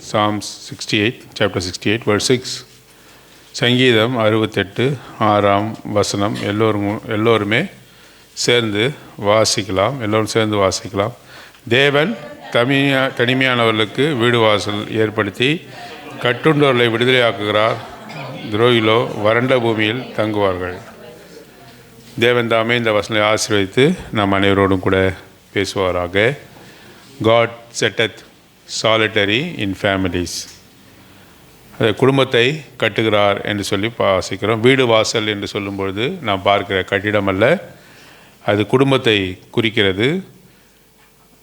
Psalms 68, chapter 68, verse 6. சங்கீதம் 68 ஆறாம் வசனம் எல்லோருமே சேர்ந்து வாசிக்கலாம். எல்லோரும் சேர்ந்து வாசிக்கலாம். தேவன் தனிமையானவர்களுக்கு வீடு வாசல் ஏற்படுத்தி கட்டுண்டவர்களை விடுதலையாக்குகிறார். துரோகிகளோ வறண்ட பூமியில் தங்குவார்கள். தேவன் தாமே இந்த வசனத்தை ஆசீர்வதித்து நம் அனைவரோடும் கூட பேசுவாராக. God setteth solitary in families. அது குடும்பத்தை கட்டுகிறார் என்று சொல்லி வாசிக்கிறோம். வீடு வாசல் என்று சொல்லும்பொழுது நாம் பார்க்கிற கட்டிடம் அல்ல, அது குடும்பத்தை குறிக்கிறது.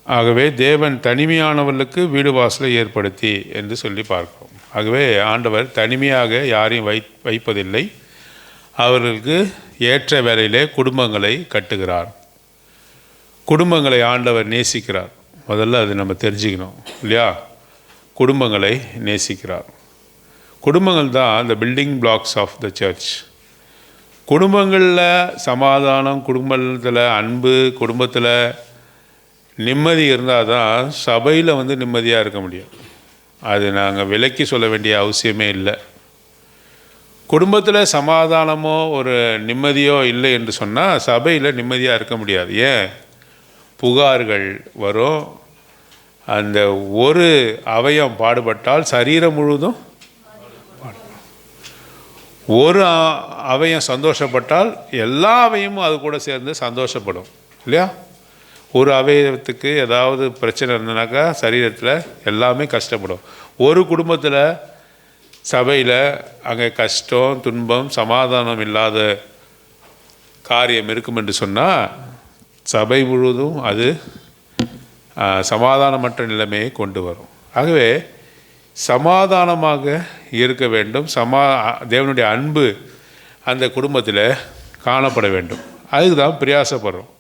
ஆகவே தேவன் தனிமையானவர்களுக்கு வீடு வாசலை ஏற்படுத்தி என்று சொல்லி பார்க்கிறோம். ஆகவே ஆண்டவர் தனிமையாக யாரையும் வைப்பதில்லை. அவர்களுக்கு ஏற்ற வேளையிலே குடும்பங்களை கட்டுகிறார். குடும்பங்களை ஆண்டவர் நேசிக்கிறார். முதல்ல அது நம்ம தெரிஞ்சுக்கணும் இல்லையா? குடும்பங்களை நேசிக்கிறார். குடும்பங்கள் தான் இந்த building blocks of the church. குடும்பங்களில் சமாதானம், குடும்பத்தில் அன்பு, குடும்பத்தில் நிம்மதி இருந்தால் தான் சபையில் நிம்மதியாக இருக்க முடியும். அது நாங்கள் விலக்கி சொல்ல வேண்டிய அவசியமே இல்லை. குடும்பத்தில் சமாதானமோ ஒரு நிம்மதியோ இல்லை என்று சொன்னால் சபையில் நிம்மதியாக இருக்க முடியாது. ஏன்? புகார்கள் வரும். அந்த ஒரு அவயம் பாடுபட்டால் சரீரம் முழுவதும், ஒரு அவயம் சந்தோஷப்பட்டால் எல்லா அவயமும் அது கூட சேர்ந்து சந்தோஷப்படும் இல்லையா? ஒரு அவயத்துக்கு ஏதாவது பிரச்சனை இருந்ததுனாக்கா சரீரத்தில் எல்லாமே கஷ்டப்படும். ஒரு குடும்பத்தில் சபையில் அங்கே கஷ்டம், துன்பம், சமாதானம் இல்லாத காரியம் இருக்கும் என்று சொன்னால் சபை முழுவதும் அது சமாதானமற்ற நிலைமையை கொண்டு வரும். ஆகவே சமாதானமாக இருக்க வேண்டும். தேவனுடைய அன்பு அந்த குடும்பத்தில் காணப்பட வேண்டும். அதுக்கு தான் பிரயாசப்படுறோம்.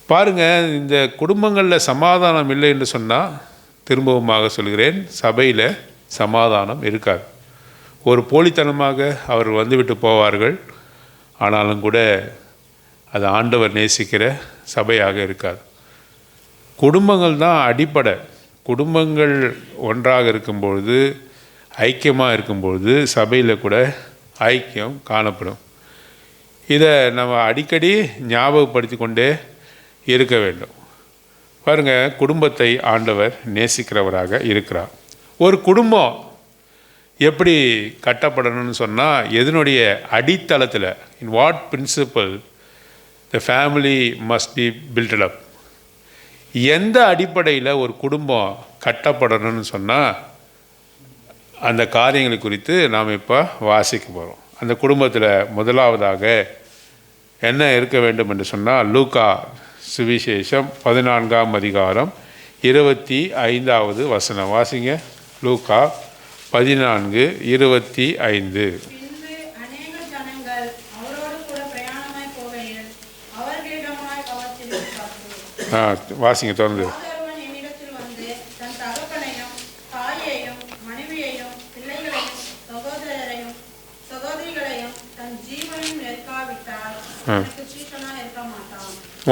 பாருங்கள், இந்த குடும்பங்களில் சமாதானம் இல்லை என்று சொன்னால், திரும்பவுமாக சொல்கிறேன், சபையில் சமாதானம் இருக்காது. ஒரு போலித்தனமாக அவர்கள் வந்துவிட்டு போவார்கள். ஆனாலும் கூட அது ஆண்டவர் நேசிக்கிற சபையாக இருக்காது. குடும்பங்கள் தான் அடிப்படை. குடும்பங்கள் ஒன்றாக இருக்கும்பொழுது, ஐக்கியமாக இருக்கும்பொழுது சபையில் கூட ஐக்கியம் காணப்படும். இதை நம்ம அடிக்கடி ஞாபகப்படுத்தி கொண்டே இருக்க வேண்டும். பாருங்கள், குடும்பத்தை ஆண்டவர் நேசிக்கிறவராக இருக்கிறார். ஒரு குடும்பம் எப்படி கட்டப்படணும்னு சொன்னால், எதனுடைய அடித்தளத்தில், in what principle the family must be builded up, எந்த அடிப்படையில் ஒரு குடும்பம் கட்டப்படணும்னு சொன்னால் அந்த காரியங்களை குறித்து நாம் இப்போ வாசிக்க போகிறோம். அந்த குடும்பத்தில் முதலாவதாக என்ன இருக்க வேண்டும் என்று சொன்னால், லூக்கா சுவிசேஷம் 14ஆம் அதிகாரம் 25வது வசனம் வாசிங்க. லூக்கா 14:25. வாசிங்க தொடர்ந்து.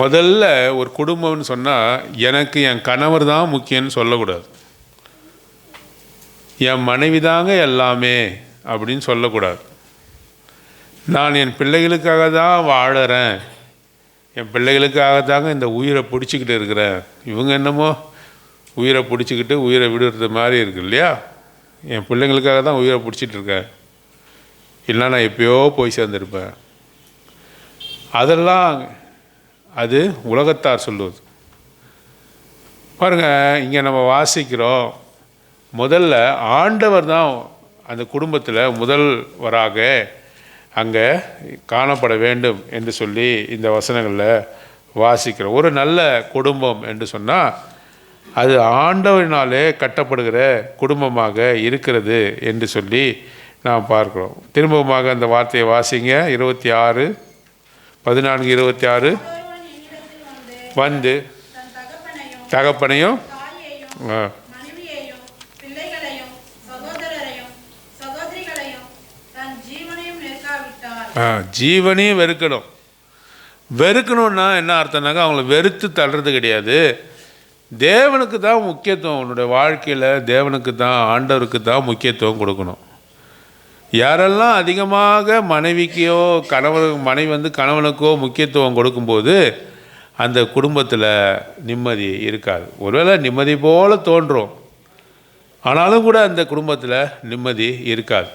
முதல்ல ஒரு குடும்பம்னு சொன்னால் எனக்கு என் கணவர் தான் முக்கியம்னு சொல்லக்கூடாது. என் மனைவி தாங்க எல்லாமே அப்படின்னு சொல்லக்கூடாது. நான் என் பிள்ளைகளுக்காக தான் வாழறேன், என் பிள்ளைகளுக்காக தாங்க இந்த உயிரை பிடிச்சிக்கிட்டு இருக்கிறேன், இவங்க என்னமோ உயிரை பிடிச்சிக்கிட்டு உயிரை விடுறது மாதிரி இருக்கு இல்லையா? என் பிள்ளைங்களுக்காக தான் உயிரை பிடிச்சிட்டு இருக்கேன், இல்லைனா நான் எப்பயோ போய் சேர்ந்துருப்பேன். அதெல்லாம் அது உலகத்தார் சொல்லுவது. பாருங்கள், இங்கே நம்ம வாசிக்கிறோம், முதல்ல ஆண்டவர் தான் அந்த குடும்பத்தில் முதல்வராக அங்கே காணப்பட வேண்டும் என்று சொல்லி இந்த வசனங்களில் வாசிக்கிறோம். ஒரு நல்ல குடும்பம் என்று சொன்னால் அது ஆண்டவரினாலே கட்டப்படுகிற குடும்பமாக இருக்கிறது என்று சொல்லி நாம் பார்க்கிறோம். திரும்பமாக அந்த வார்த்தையை வாசிங்க. 14:26 வந்து தகப்பனையும் ஜீவனையும் வெறுக்கணும். வெறுக்கணும்னா என்ன அர்த்தம்னாக்கா அவங்கள வெறுத்து தள்ளுறது கிடையாது, தேவனுக்கு தான் முக்கியத்துவம். உன்னுடைய வாழ்க்கையில் தேவனுக்கு தான், ஆண்டவருக்கு தான் முக்கியத்துவம் கொடுக்கணும். யாரெல்லாம் அதிகமாக மனைவிக்கோ மனைவி வந்து கணவனுக்கோ முக்கியத்துவம் கொடுக்கும்போது அந்த குடும்பத்தில் நிம்மதி இருக்காது. ஒருவேளை நிம்மதி போல் தோன்றும், ஆனாலும் கூட அந்த குடும்பத்தில் நிம்மதி இருக்காது.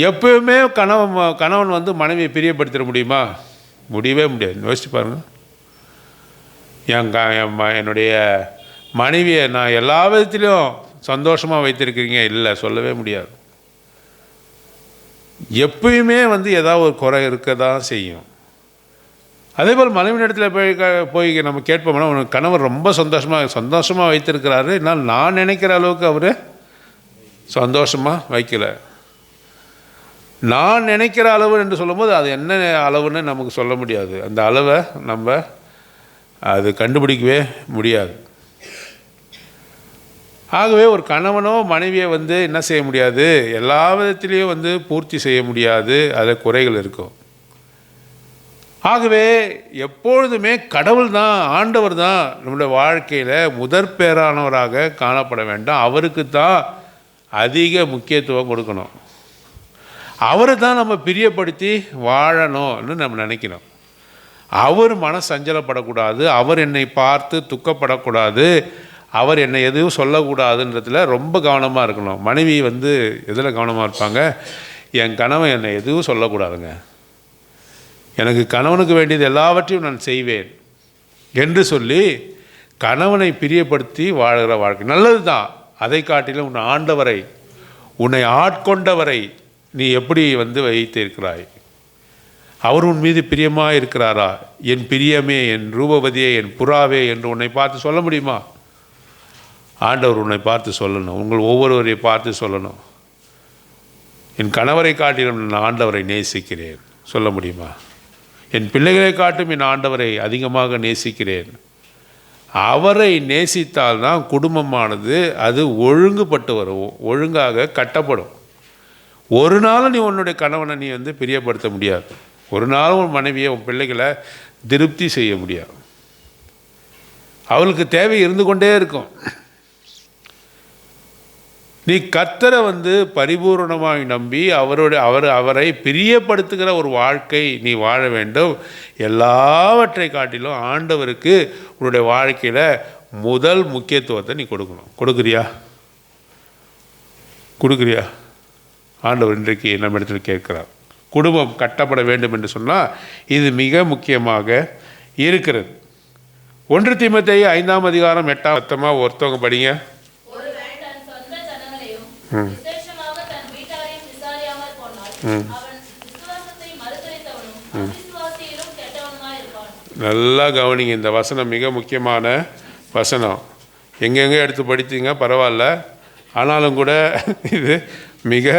எப்பவுமே கணவன் வந்து மனைவியை பிரியப்படுத்திட முடியுமா? முடியவே முடியாது. யோசிச்சு பாருங்கள். என்னுடைய மனைவியை நான் எல்லா விதத்திலையும் சந்தோஷமாக வைத்திருக்கிறீங்க, இல்லை, சொல்லவே முடியாது. எப்பயுமே வந்து ஏதாவது ஒரு குறை இருக்க தான் செய்யும். அதே போல் மனைவி இடத்துல போய் நம்ம கேட்போம்னா, உனக்கு கணவர் ரொம்ப சந்தோஷமாக வைத்திருக்கிறாரு, என்னால் நான் நினைக்கிற அளவுக்கு அவர் சந்தோஷமாக வைக்கலை. நான் நினைக்கிற அளவு என்று சொல்லும்போது அது என்ன அளவுன்னு நமக்கு சொல்ல முடியாது. அந்த அளவை நம்ம அது கண்டுபிடிக்கவே முடியாது. ஆகவே ஒரு கணவனோ மனைவியை வந்து என்ன செய்ய முடியாது, எல்லா விதத்திலையும் வந்து பூர்த்தி செய்ய முடியாது. அதில் குறைகள் இருக்கும். ஆகவே எப்பொழுதுமே கடவுள் தான், ஆண்டவர் தான் நம்முடைய வாழ்க்கையில் முதற் பேரானவராக காணப்பட வேண்டும். அவருக்கு தான் அதிக முக்கியத்துவம் கொடுக்கணும். அவரை தான் நம்ம பிரியப்படுத்தி வாழணும்னு நம்ம நினைக்கணும். அவர் சஞ்சலப்படக்கூடாது, அவர் என்னை பார்த்து துக்கப்படக்கூடாது, அவர் என்னை எதுவும் சொல்லக்கூடாதுன்றதுல ரொம்ப கவனமாக இருக்கணும். மனைவி வந்து எதில் கவனமாக இருப்பாங்க, என் கணவன் என்னை எதுவும் சொல்லக்கூடாதுங்க, எனக்கு கணவனுக்கு வேண்டியது எல்லாவற்றையும் நான் செய்வேன் என்று சொல்லி கணவனை பிரியப்படுத்தி வாழ்கிற வாழ்க்கை நல்லது தான். அதை காட்டிலும் உன் ஆண்டவரை, உன்னை ஆட்கொண்டவரை நீ எப்படி வந்து வைத்திருக்கிறாய்? அவர் உன் மீது பிரியமாக இருக்கிறாரா? என் பிரியமே, என் ரூபவதியே, என் புறாவே என்று உன்னை பார்த்து சொல்ல முடியுமா? ஆண்டவர் உன்னை பார்த்து சொல்லணும். உங்கள் ஒவ்வொருவரையும் பார்த்து சொல்லணும், என் கணவரை காட்டிலும் நான் ஆண்டவரை நேசிக்கிறேன் சொல்ல முடியுமா? என் பிள்ளைகளை காட்டும் என் ஆண்டவரை அதிகமாக நேசிக்கிறேன். அவரை நேசித்தால்தான் குடும்பமானது அது ஒழுங்குபட்டு வரும், ஒழுங்காக கட்டப்படும். ஒரு நாளும் நீ உன்னுடைய கணவனை நீ வந்து பிரியப்படுத்த முடியாது. ஒரு நாளும் உன் மனைவியை, உன் பிள்ளைகளை திருப்தி செய்ய முடியாது. அவளுக்கு தேவை இருந்து கொண்டே இருக்கும். நீ கர்த்தரை வந்து பரிபூர்ணமாய் நம்பி அவரை பிரியப்படுத்துகிற ஒரு வாழ்க்கை நீ வாழ வேண்டும். எல்லாவற்றை காட்டிலும் ஆண்டவருக்கு உன்னுடைய வாழ்க்கையில் முதல் முக்கியத்துவத்தை நீ கொடுக்கணும். கொடுக்குறியா? ஆண்டவர் இன்றைக்கு நம்ம இடத்தில் கேட்கிறார். குடும்பம் கட்டப்பட வேண்டும் என்று சொன்னால் இது மிக முக்கியமாக இருக்கிறது. 1 தீமோத்தேயு 5ஆம் அதிகாரம் 8ஆம் வசனம் ஒருத்தவங்க படிங்க. நல்லா கவனிங்க, இந்த வசனம் மிக முக்கியமான வசனம். எங்கெங்கே எடுத்து படித்தீங்க பரவாயில்ல, ஆனாலும் கூட இது மிக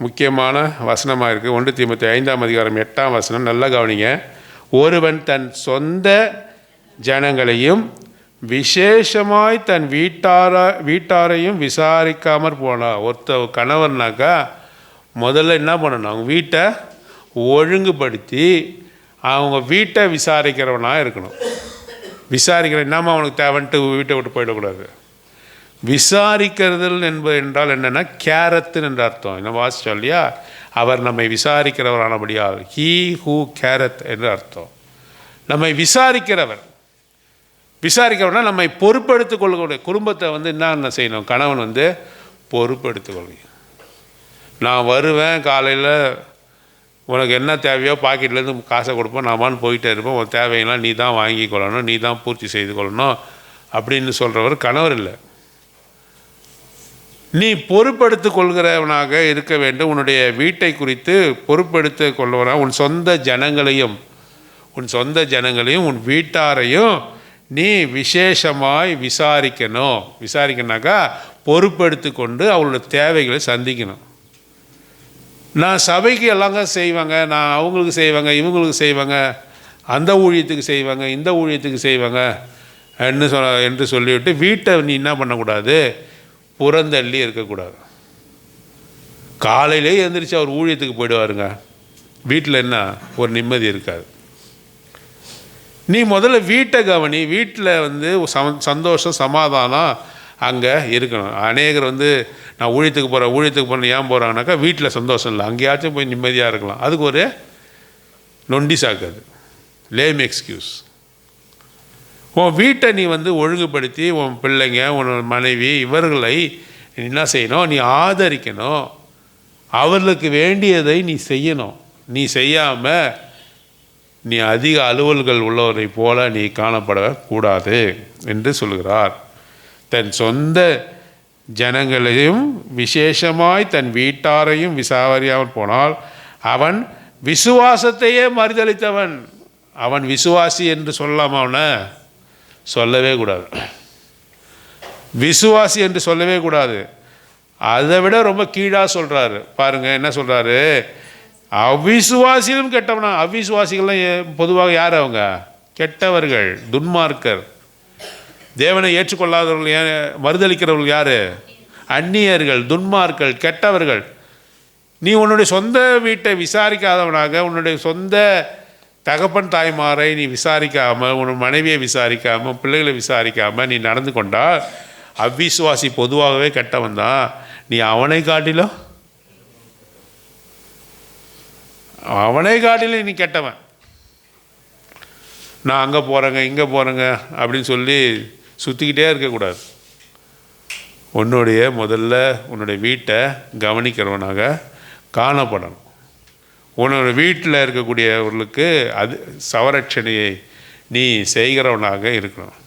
முக்கியமான வசனமாக இருக்குது. 1 தீமோத்தேயு 5ஆம் அதிகாரம் 8ஆம் வசனம் நல்லா கவனிங்க. ஒருவன் தன் சொந்த ஜனங்களையும் விசேஷமாய் தன் வீட்டாரையும் விசாரிக்காமற் போனான். கணவர்னாக்கா முதல்ல என்ன பண்ணணும், அவங்க வீட்டை ஒழுங்குபடுத்தி அவங்க வீட்டை விசாரிக்கிறவனாக இருக்கணும். என்னம்மா அவனுக்கு தேவைன்ட்டு வீட்டை விட்டு போயிடக்கூடாது. விசாரிக்கிறதல் என்றால் என்னென்னா கேரத்துன்னு என்ற அர்த்தம். என்ன வாசிச்சோம் இல்லையா? அவர் நம்மை விசாரிக்கிறவரானபடியால், ஹீ ஹூ கேரத் என்று அர்த்தம். நம்மை விசாரிக்கிறவனா நம்மை பொறுப்பெடுத்துக் கொள்ளக்கூடிய குடும்பத்தை வந்து என்ன செய்யணும், கணவன் வந்து பொறுப்பெடுத்துக் கொள்ளுங்க. நான் வருவேன், காலையில் உனக்கு என்ன தேவையோ பாக்கெட்லேருந்து காசை கொடுப்போம், நாமான்னு போயிட்டே இருப்போம், உன் தேவையெல்லாம் நீ தான் வாங்கி கொள்ளணும், நீ தான் பூர்த்தி செய்து கொள்ளணும் அப்படின்னு சொல்கிறவர் கணவர் இல்லை. நீ பொறுப்பெடுத்து கொள்கிறவனாக இருக்க வேண்டும். உன்னுடைய வீட்டை குறித்து பொறுப்பெடுத்து கொள்வனாக உன் சொந்த ஜனங்களையும் உன் வீட்டாரையும் நீ விசேஷமாய் விசாரிக்கணும்னாக்கா பொறுப்பெடுத்து கொண்டு அவங்களோட தேவைகளை சந்திக்கணும். நான் சபைக்கு எல்லாங்க செய்வாங்க, நான் அவங்களுக்கு செய்வாங்க, இவங்களுக்கு செய்வாங்க, அந்த ஊழியத்துக்கு செய்வாங்க, இந்த ஊழியத்துக்கு செய்வாங்க என்று சொல்லிவிட்டு வீட்டை நீ என்ன பண்ணக்கூடாது, புறந்தள்ளி இருக்கக்கூடாது. காலையிலே எழுந்திரிச்சு அவர் ஊழியத்துக்கு போயிடுவாருங்க, வீட்டில் என்ன ஒரு நிம்மதி இருக்காது. நீ முதல்ல வீட்டை கவனி. வீட்டில் வந்து சந்தோஷம் சமாதானம் அங்கே இருக்கணும். அநேகர் வந்து நான் ஊழியத்துக்கு போகிறேன் ஏன் போகிறாங்கனாக்கா வீட்டில் சந்தோஷம் இல்லை, அங்கேயாச்சும் போய் நிம்மதியாக இருக்கலாம். அதுக்கு ஒரு நொண்டி சாக்காது, லேம் எக்ஸ்கியூஸ். உன் வீட்டை நீ வந்து ஒழுங்குபடுத்தி உன் பிள்ளைங்க உன் மனைவி இவர்களை என்ன செய்யணும், நீ ஆதரிக்கணும். அவர்களுக்கு வேண்டியதை நீ செய்யணும். நீ செய்யாமல் நீ அதிக அலுவல்கள் உள்ளவரை போல நீ காணப்படக்கூடாது என்று சொல்கிறார். தன் சொந்த ஜனங்களையும் விசேஷமாய் தன் வீட்டாரையும் விசாரியாமல் போனால் அவன் விசுவாசத்தையே மறுதளித்தவன். அவன் விசுவாசி என்று சொல்லாம அவனை சொல்லவே கூடாது. விசுவாசி என்று சொல்லவே கூடாது. அதை விட ரொம்ப கீழாக சொல்கிறாரு பாருங்க. என்ன சொல்கிறாரு? அவிசுவாசிகளும் கெட்டவனா. அவிசுவாசிகள்லாம் பொதுவாக யார்? அவங்க கெட்டவர்கள், துன்மார்க்கர், தேவனை ஏற்றுக்கொள்ளாதவர்கள், மறுதளிக்கிறவர்கள் யார்? அந்நியர்கள், துன்மார்கள், கெட்டவர்கள். நீ உன்னுடைய சொந்த வீட்டை விசாரிக்காதவனாக, உன்னுடைய சொந்த தகப்பன் தாய்மாரை நீ விசாரிக்காமல், உன் மனைவியை விசாரிக்காமல், பிள்ளைகளை விசாரிக்காமல் நீ நடந்து கொண்டால் அவ்விசுவாசி பொதுவாகவே கெட்டவன் தான். நீ அவனை காட்டிலும் நீ கெட்டவன். நான் அங்கே போகிறேங்க இங்கே போகிறேங்க அப்படின்னு சொல்லி சுற்றிக்கிட்டே இருக்கக்கூடாது. முதல்ல உன்னுடைய வீட்டை கவனிக்கிறவனாக காணப்படணும். உன்னோட வீட்டில் இருக்கக்கூடியவர்களுக்கு அது சவரட்சணையை நீ செய்கிறவனாக இருக்கணும்.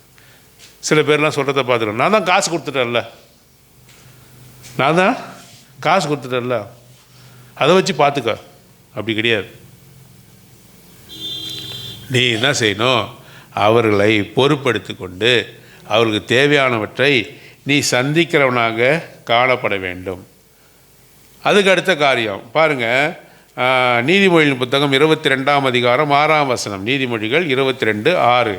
சில பேர்லாம் சொல்கிறத பார்த்துக்கணும், நான் தான் காசு கொடுத்துட்டேன்ல, அதை வச்சு பார்த்துக்க. அப்படி கிடையாது. நீ என்ன செய்யணும்? அவர்களை பொறுப்படுத்தி கொண்டு அவர்களுக்கு தேவையானவற்றை நீ சந்திக்கிறவனாக காணப்பட வேண்டும். அதுக்கு அடுத்த காரியம் பாருங்கள். நீதிமொழிகள் புத்தகம் 22ஆம் அதிகாரம் 6ஆம் வசனம். நீதிமொழிகள் 22:6.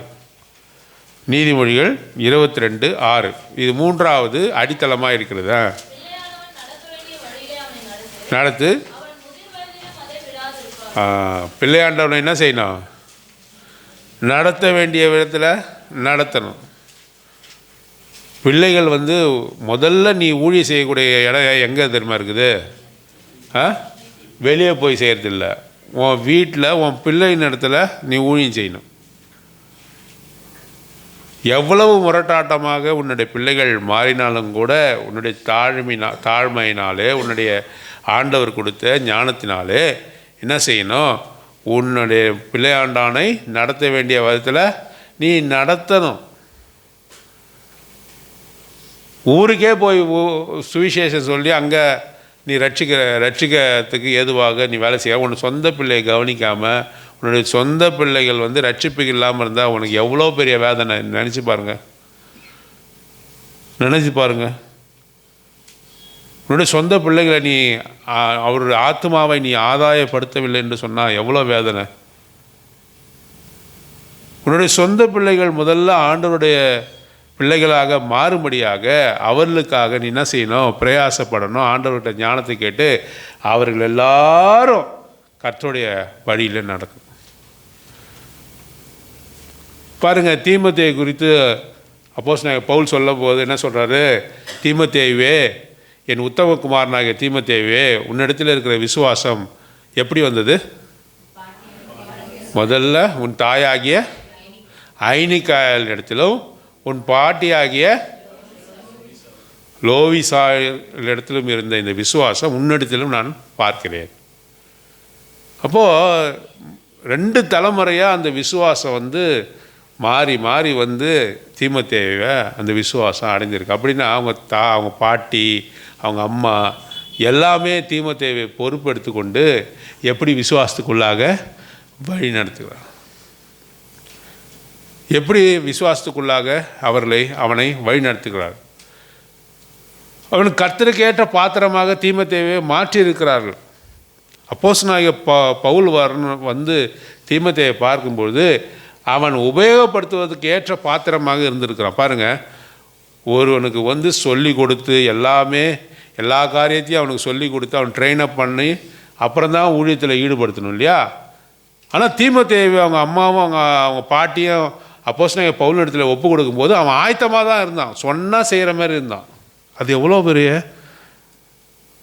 நீதிமொழிகள் 22:6. இது மூன்றாவது அடித்தளமாக இருக்கிறதா? நடத்து. பிள்ளையாண்டவனை என்ன செய்யணும்? நடத்த வேண்டிய விதத்தில் நடத்தணும். பிள்ளைகள் வந்து முதல்ல நீ ஊழியம் செய்யக்கூடிய இடம் எங்கே தெரியுமா இருக்குது? வெளியே போய் செய்கிறதில்ல, உன் வீட்டில் உன் பிள்ளையின் இடத்துல நீ ஊழியம் செய்யணும். எவ்வளவு முரட்டாட்டமாக உன்னுடைய பிள்ளைகள் மாறினாலும் கூட உன்னுடைய தாழ்மையினாலே, உன்னுடைய ஆண்டவர் கொடுத்த ஞானத்தினாலே என்ன செய்யணும்? உன்னுடைய பிள்ளையாண்டானை நடத்த வேண்டிய விதத்தில் நீ நடத்தணும். ஊருக்கே போய் சுவிசேஷம் சொல்லி அங்கே நீ ரட்சிக்கிறதுக்கு ஏதுவாக நீ வேலை செய்ய, உன் சொந்த பிள்ளையை கவனிக்காமல் உன்னுடைய சொந்த பிள்ளைகள் வந்து ரட்சிப்புக்கு இல்லாமல் இருந்தால் உனக்கு எவ்வளோ பெரிய வேதனை. நினச்சி பாருங்க. உன்னுடைய சொந்த பிள்ளைகளை நீ அவருடைய ஆத்மாவை நீ ஆதாயப்படுத்தவில்லை என்று சொன்னால் எவ்வளோ வேதனை. உன்னுடைய சொந்த பிள்ளைகள் முதல்ல ஆண்டவருடைய பிள்ளைகளாக மாறும்படியாக அவர்களுக்காக நீ என்ன செய்யணும்? பிரயாசப்படணும். ஆண்டவர்கிட்ட ஞானத்தை கேட்டு அவர்கள் எல்லாரும் கர்த்தருடைய வழியில் நடக்கும். பாருங்கள், தீமோத்தேயு குறித்து அப்போஸ்தலனாகிய பவுல் சொல்லும் போது என்ன சொல்கிறாரு? தீமோத்தேயுவே, என் உத்தமகுமாரனாகிய தீமோத்தேயுவே, உன்னிடத்தில் இருக்கிற விசுவாசம் எப்படி வந்தது? முதல்ல உன் தாயாகிய ஐனிக்காயல் இடத்திலும் உன் பாட்டியாகிய லோவிசாயிடத்திலும் இருந்த இந்த விசுவாசம் உன்னிடத்திலும் நான் பார்க்கிறேன். அப்போது 2 தலைமுறையாக அந்த விசுவாசம் வந்து மாறி மாறி வந்து தீமோத்தேயுவை அந்த விசுவாசம் அடைஞ்சிருக்கு. அப்படின்னா அவங்க பாட்டி, அவங்க அம்மா எல்லாமே தீமோத்தேயுவை பொறுப்பெடுத்து கொண்டு எப்படி விசுவாசத்துக்குள்ளாக வழி நடத்துகிறார், எப்படி விசுவாசத்துக்குள்ளாக அவனை வழி நடத்துகிறார். அவனுக்கு கர்த்தருக்கு ஏற்ற பாத்திரமாக தீமோத்தேயுவை மாற்றியிருக்கிறார்கள். அப்போஸ்தலனாகிய பவுல் வந்து தீமோத்தேயுவை பார்க்கும்பொழுது அவன் உபயோகப்படுத்துவதற்கு ஏற்ற பாத்திரமாக இருந்திருக்கிறான். பாருங்கள், ஒருவனுக்கு வந்து சொல்லி கொடுத்து எல்லா காரியத்தையும் அவனுக்கு சொல்லி கொடுத்து அவன் ட்ரெயின் அப் பண்ணி அப்புறம்தான் ஊழியத்தில் ஈடுபடுத்தணும் இல்லையா? ஆனால் தீமோத்தேயுவை அவங்க அம்மாவும் அவங்க பாட்டியும் அப்போஸ்தலனாகிய பவுல் இடத்துல ஒப்பு கொடுக்கும்போது அவன் ஆயத்தமாக தான் இருந்தான், சொன்னால் செய்கிற மாதிரி இருந்தான். அது எவ்வளோ பெரிய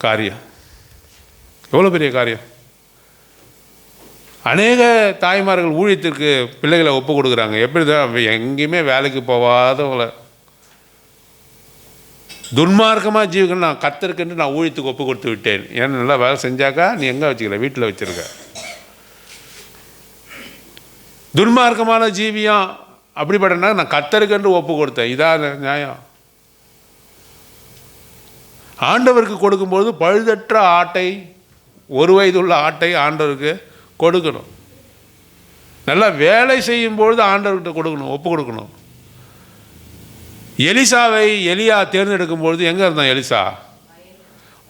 காரியம், எவ்வளோ பெரிய காரியம். அநேக தாய்மார்கள் ஊழியத்திற்கு பிள்ளைகளை ஒப்பு கொடுக்குறாங்க. எப்படி தான் எங்கேயுமே வேலைக்கு போகாதவங்கள துன்மார்க்கமாக ஜீவிக்கணும், நான் கர்த்தருக்குன்னு நான் ஊழியத்துக்கு ஒப்பு கொடுத்து விட்டேன். ஏன்னா நல்லா வேலை செஞ்சாக்கா நீ எங்கே வச்சுக்கல, வீட்டில் வச்சுருக்க. துன்மார்க்கமான ஜீவியம் அப்படிப்பட்டனா நான் கர்த்தருக்குன்னு ஒப்பு கொடுத்தேன். இதான் நியாயம். ஆண்டவருக்கு கொடுக்கும்போது பழுதற்ற ஆட்டை, 1 வயதுள்ள ஆட்டை ஆண்டவருக்கு கொடுக்கணும். நல்லா வேலை செய்யும்பொழுது ஆண்டவர்கிட்ட கொடுக்கணும், ஒப்பு கொடுக்கணும். எலிசாவை எலியா தேர்ந்தெடுக்கும் பொழுது எங்கே இருந்தான் எலிசா?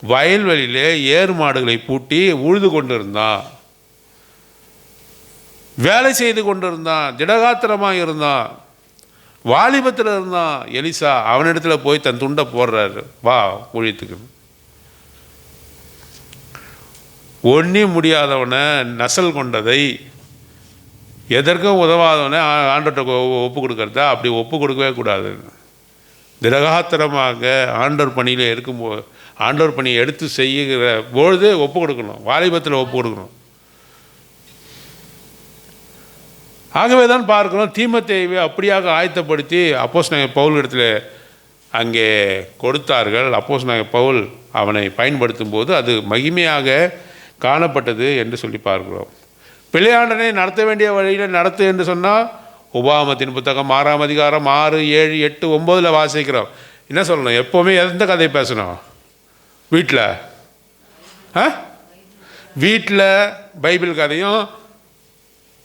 வயல்வெளியிலே ஏறு மாடுகளை பூட்டி உழுது கொண்டு இருந்தான், வேலை செய்து கொண்டு இருந்தான், திடகாத்திரமாக இருந்தான், வாலிபத்தில் இருந்தான். எலிசா அவனிடத்துல போய் தன் துண்டை போடுறாரு, வா ஊழியத்துக்கு. ஒன்றி முடியாதவனை, நசல் கொண்டதை, எதற்கும் உதவாதவனை ஆண்டவர்கிட்ட ஒப்பு கொடுக்கறதா? அப்படி ஒப்பு கொடுக்கவே கூடாது. திடகாத்திரமாக ஆண்டவர் பணியில் இருக்கும்போது, ஆண்டவர் பணியை எடுத்து செய்கிற பொழுது ஒப்பு கொடுக்கணும், வாலிபத்தில் ஒப்பு கொடுக்கணும். ஆகவே தான் பார்க்கணும், தீமோத்தேயுவை அப்படியாக ஆயத்தப்படுத்தி அப்போஸ்தலனாகிய பவுல் இடத்துல அங்கே கொடுத்தார்கள். அப்போஸ்தலனாகிய பவுல் அவனை பயன்படுத்தும் போது அது மகிமையாக காணப்பட்டது என்று சொல்லி பார்க்கிறோம். பிள்ளையாண்டனை நடத்த வேண்டிய வழியில் நடத்து என்று சொன்னால் உபாகமத்தின் புத்தகம் 6ஆம் அதிகாரம் 6, 7, 8, 9 வாசிக்கிறோம். என்ன சொல்லணும்? எப்போவுமே எந்த கதை பேசணும்? வீட்டில் பைபிள் கதையும்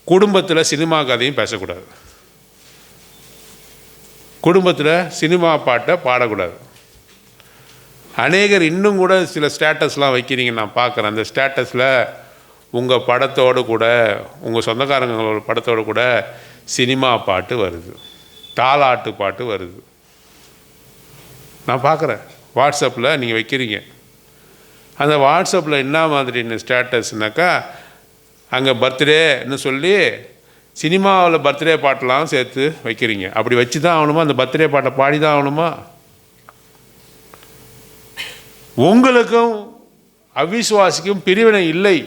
குடும்பத்தில் சினிமா கதையும் பேசக்கூடாது. குடும்பத்தில் சினிமா பாட்டை பாடக்கூடாது. அநேகர் இன்னும் கூட சில ஸ்டேட்டஸ்லாம் வைக்கிறீங்க, நான் பார்க்குறேன். அந்த ஸ்டேட்டஸில் உங்கள் படத்தோடு கூட, உங்கள் சொந்தக்காரங்களோட படத்தோடு கூட சினிமா பாட்டு வருது, தாலாட்டு பாட்டு வருது. நான் பார்க்குறேன் வாட்ஸ்அப்பில் நீங்கள் வைக்கிறீங்க. அந்த வாட்ஸ்அப்பில் என்ன மாதிரின்னு ஸ்டேட்டஸ்னாக்கா, அங்கே பர்த்டேன்னு சொல்லி சினிமாவில் பர்த்டே பாட்டெலாம் சேர்த்து வைக்கிறீங்க. அப்படி வச்சு தான் ஆகணுமா? அந்த பர்த்டே பாட்டை பாடி தான் ஆகணுமா? உங்களுக்கும் அவிசுவாசிக்கும் பிரிவினை இல்லை.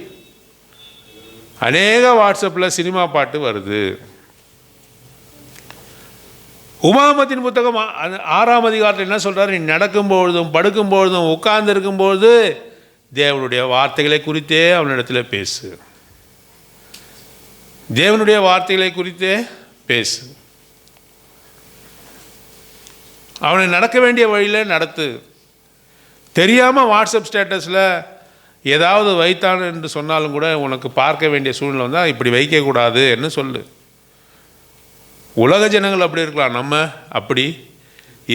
அநேக வாட்ஸ்அப்பில் சினிமா பாட்டு வருது. உபாகமத்தின் புத்தகம் 6ஆம் அதிகாரத்தில் என்ன சொல்கிறார்? நீ நடக்கும்பொழுதும் படுக்கும்பொழுதும் உட்கார்ந்து இருக்கும்பொழுது தேவனுடைய வார்த்தைகளை குறித்தே அவனிடத்தில் பேசு. தேவனுடைய வார்த்தைகளை குறித்தே பேசு. அவனை நடக்க வேண்டிய வழியில் நடத்து. தெரியாமல் வாட்ஸ்அப் ஸ்டேட்டஸில் ஏதாவது வைத்தான் என்று சொன்னாலும் கூட உனக்கு பார்க்க வேண்டிய சூழ்நிலை வந்தால் இப்படி வைக்கக்கூடாது என்று சொல்லு. உலக ஜனங்கள் அப்படி இருக்கலாம், நம்ம அப்படி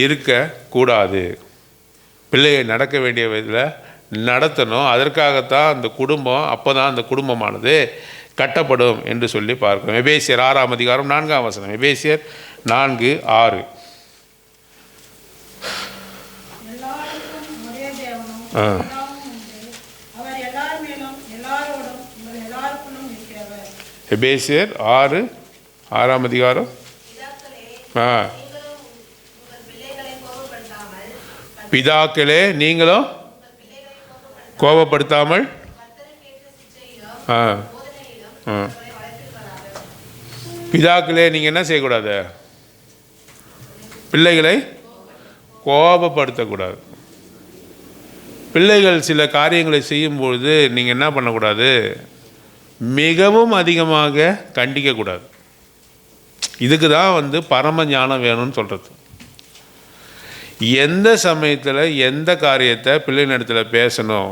இருக்கக்கூடாது. பிள்ளையை நடக்க வேண்டிய விதத்தில் நடத்தணும். அதற்காகத்தான் அந்த குடும்பம், அப்போ தான் அந்த குடும்பமானது கட்டப்படும் என்று சொல்லி பார்க்கிறோம். எபேசியர் 6ஆம் அதிகாரம் 4ஆம் வசனம். எபேசியர் 4:6. எபேசியர் 6ஆம் அதிகாரம். பிதாக்களே நீங்களும் கோபப்படுத்தாமல் பிதாக்களே நீங்கள் என்ன செய்யக்கூடாது? பிள்ளைகளை கோபப்படுத்தக்கூடாது. பிள்ளைகள் சில காரியங்களை செய்யும்பொழுது நீங்கள் என்ன பண்ணக்கூடாது? மிகவும் அதிகமாக கண்டிக்கக்கூடாது. இதுக்கு தான் பரம ஞானம் வேணும்னு சொல்கிறது. எந்த சமயத்தில் எந்த காரியத்தை பிள்ளைகளிடத்தில் பேசணும்,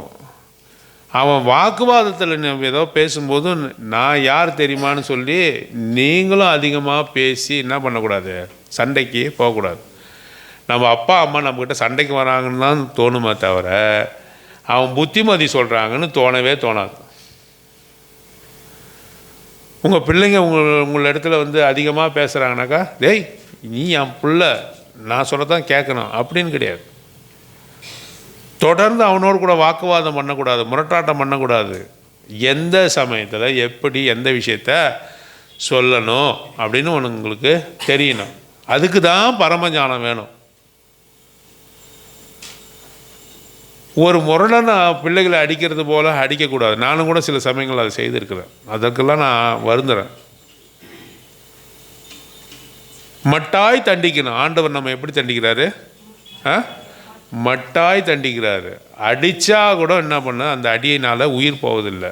அவன் வாக்குவாதத்தில் ஏதோ பேசும்போது நான் யார் தெரியுமான்னு சொல்லி நீங்களும் அதிகமாக பேசி என்ன பண்ணக்கூடாது? சண்டைக்கு போகக்கூடாது. நம்ம அப்பா அம்மா நம்மக்கிட்ட சண்டைக்கு வராங்கன்னு தான் தோணுமே தவிர அவன் புத்திமதி சொல்கிறாங்கன்னு தோணவே தோணாது. உங்கள் பிள்ளைங்க உங்கள் இடத்துல அதிகமாக பேசுகிறாங்கனாக்கா, டேய் நீ என் பிள்ளை, நான் சொல்லத்தான் கேட்கணும் அப்படின்னு கிடையாது. தொடர்ந்து அவனோடு கூட வாக்குவாதம் பண்ணக்கூடாது, முரட்டாட்டம் பண்ணக்கூடாது. எந்த சமயத்தில் எப்படி எந்த விஷயத்த சொல்லணும் அப்படின்னு உங்களுக்கு தெரியணும். அதுக்கு தான் பரமஞானம் வேணும். ஒரு முரடனை பிள்ளைகளை அடிக்கிறது போல் அடிக்கக்கூடாது. நானும் கூட சில சமயங்கள் அதை செய்திருக்கிறேன். அதற்கெல்லாம் நான் வருந்துறேன். மட்டாய் தண்டிக்கணும். ஆண்டவர் நம்ம எப்படி தண்டிக்கிறாரு? மட்டாய் தண்டிக்கிறாரு. அடித்தா கூட என்ன பண்ண, அந்த அடியினால் உயிர் போவதில்லை.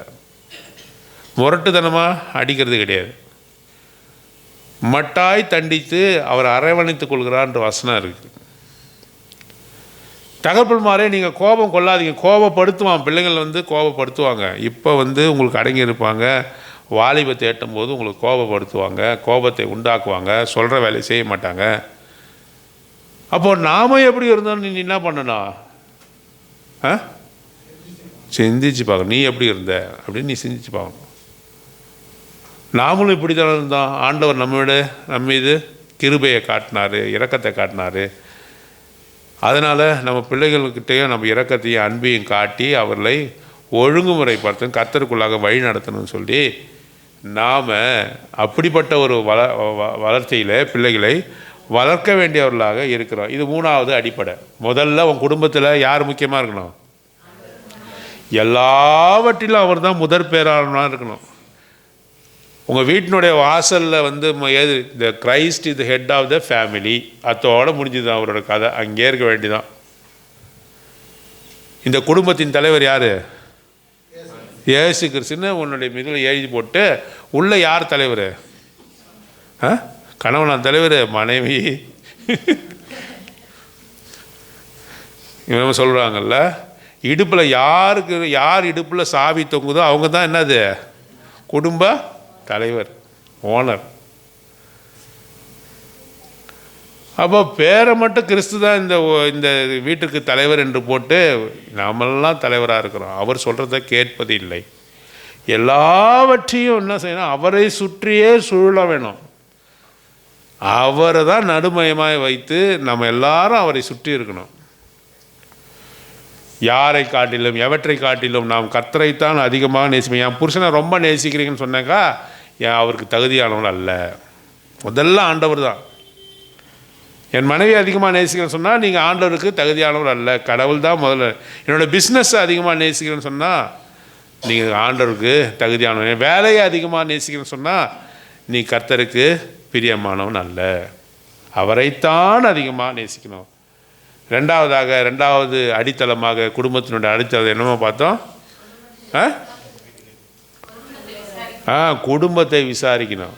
முரட்டுத்தனமாக அடிக்கிறது கிடையாது. மட்டாய் தண்டித்து அவர் அரவணைத்து கொள்கிறான்ற வசனம் இருக்குது. தகப்பன்மாரே நீங்கள் கோபம் கொள்ளாதீங்க. கோபப்படுத்துவான், பிள்ளைங்கள் கோபப்படுத்துவாங்க. இப்போ உங்களுக்கு அடங்கி இருப்பாங்க. வாலிபத்தை எட்டும் போது உங்களுக்கு கோபப்படுத்துவாங்க, கோபத்தை உண்டாக்குவாங்க, சொல்கிற வேலையை செய்ய மாட்டாங்க. அப்போது நாம எப்படி இருந்தோம்? நீ என்ன பண்ணணும்? சிந்திச்சு பார்க்கணும். நீ எப்படி இருந்த அப்படின்னு நீ சிந்திச்சு பார்க்கணும். நாமளும் இப்படி தானே இருந்தோம். ஆண்டவர் நம்ம மீது கிருபையை காட்டினார், இரக்கத்தை காட்டினார். அதனால் நம்ம பிள்ளைகள்கிட்டையும் நம்ம இரக்கத்தையும் அன்பையும் காட்டி அவர்களை ஒழுங்குமுறைப்படுத்தணும், கர்த்தருக்குள்ளாக வழி நடத்தணும்னு சொல்லி நாம் அப்படிப்பட்ட ஒரு வளர்ச்சியில் பிள்ளைகளை வளர்க்க வேண்டியவர்களாக இருக்கிறோம். இது 3வது அடிப்படை. முதல்ல உன் குடும்பத்தில் யார் முக்கியமாக இருக்கணும்? எல்லாவற்றிலும் அவர் தான் முதற் பேராளனாக இருக்கணும். உங்கள் வீட்டினுடைய வாசலில் ஏது the Christ is the head of the family. அத்தோடு முடிஞ்சுதான் அவரோட கதை. அங்கே இருக்க வேண்டிதான். இந்த குடும்பத்தின் தலைவர் யார்? இயேசு கிறிஸ்துன்னு உன்னுடைய மிதில் எழுதி போட்டு உள்ள யார் தலைவர்? கணவன் தலைவர், மனைவி. இவங்க சொல்கிறாங்கல்ல, இடுப்பில் யார் இடுப்பில் சாவி தொங்குதோ அவங்க தான் என்னது? குடும்ப தலைவர், ஓனர். அப்போ பேரை மட்டும் கிறிஸ்து தான் இந்த வீட்டுக்கு தலைவர் என்று போட்டு நாமெல்லாம் தலைவராக இருக்கிறோம். அவர் சொல்கிறத கேட்பது இல்லை. எல்லாவற்றையும் என்ன செய்யணும்? அவரை சுற்றியே சூழ வேணும். அவரை தான் நடுமையமாய் வைத்து நம்ம எல்லாரும் அவரை சுற்றி இருக்கணும். யாரை காட்டிலும் எவற்றை காட்டிலும் நாம் கர்த்தரைத்தான் அதிகமாக நேசிப்பேன். என் புருஷனை ரொம்ப நேசிக்கிறீங்கன்னு சொன்னாக்கா அவருக்கு தகுதியானவன் அல்ல. முதல்ல ஆண்டவர் தான். என் மனைவி அதிகமாக நேசிக்கிறேன்னு சொன்னால் நீங்கள் ஆண்டவருக்கு தகுதியானவர் அல்ல, கடவுள் தான் முதல்ல. என்னோடய பிஸ்னஸ் அதிகமாக நேசிக்கிறேன்னு சொன்னால் நீங்கள் ஆண்டவருக்கு தகுதியானவன். வேலையை அதிகமாக நேசிக்கிறேன்னு சொன்னால் நீ கர்த்தருக்கு பிரியமானவன் அல்ல. அவரைத்தான் அதிகமாக நேசிக்கணும். ரெண்டாவது அடித்தளமாக குடும்பத்தினுடைய அடித்தளம் என்னமோ பார்த்தோம்? குடும்பத்தை விசாரிக்கணும்.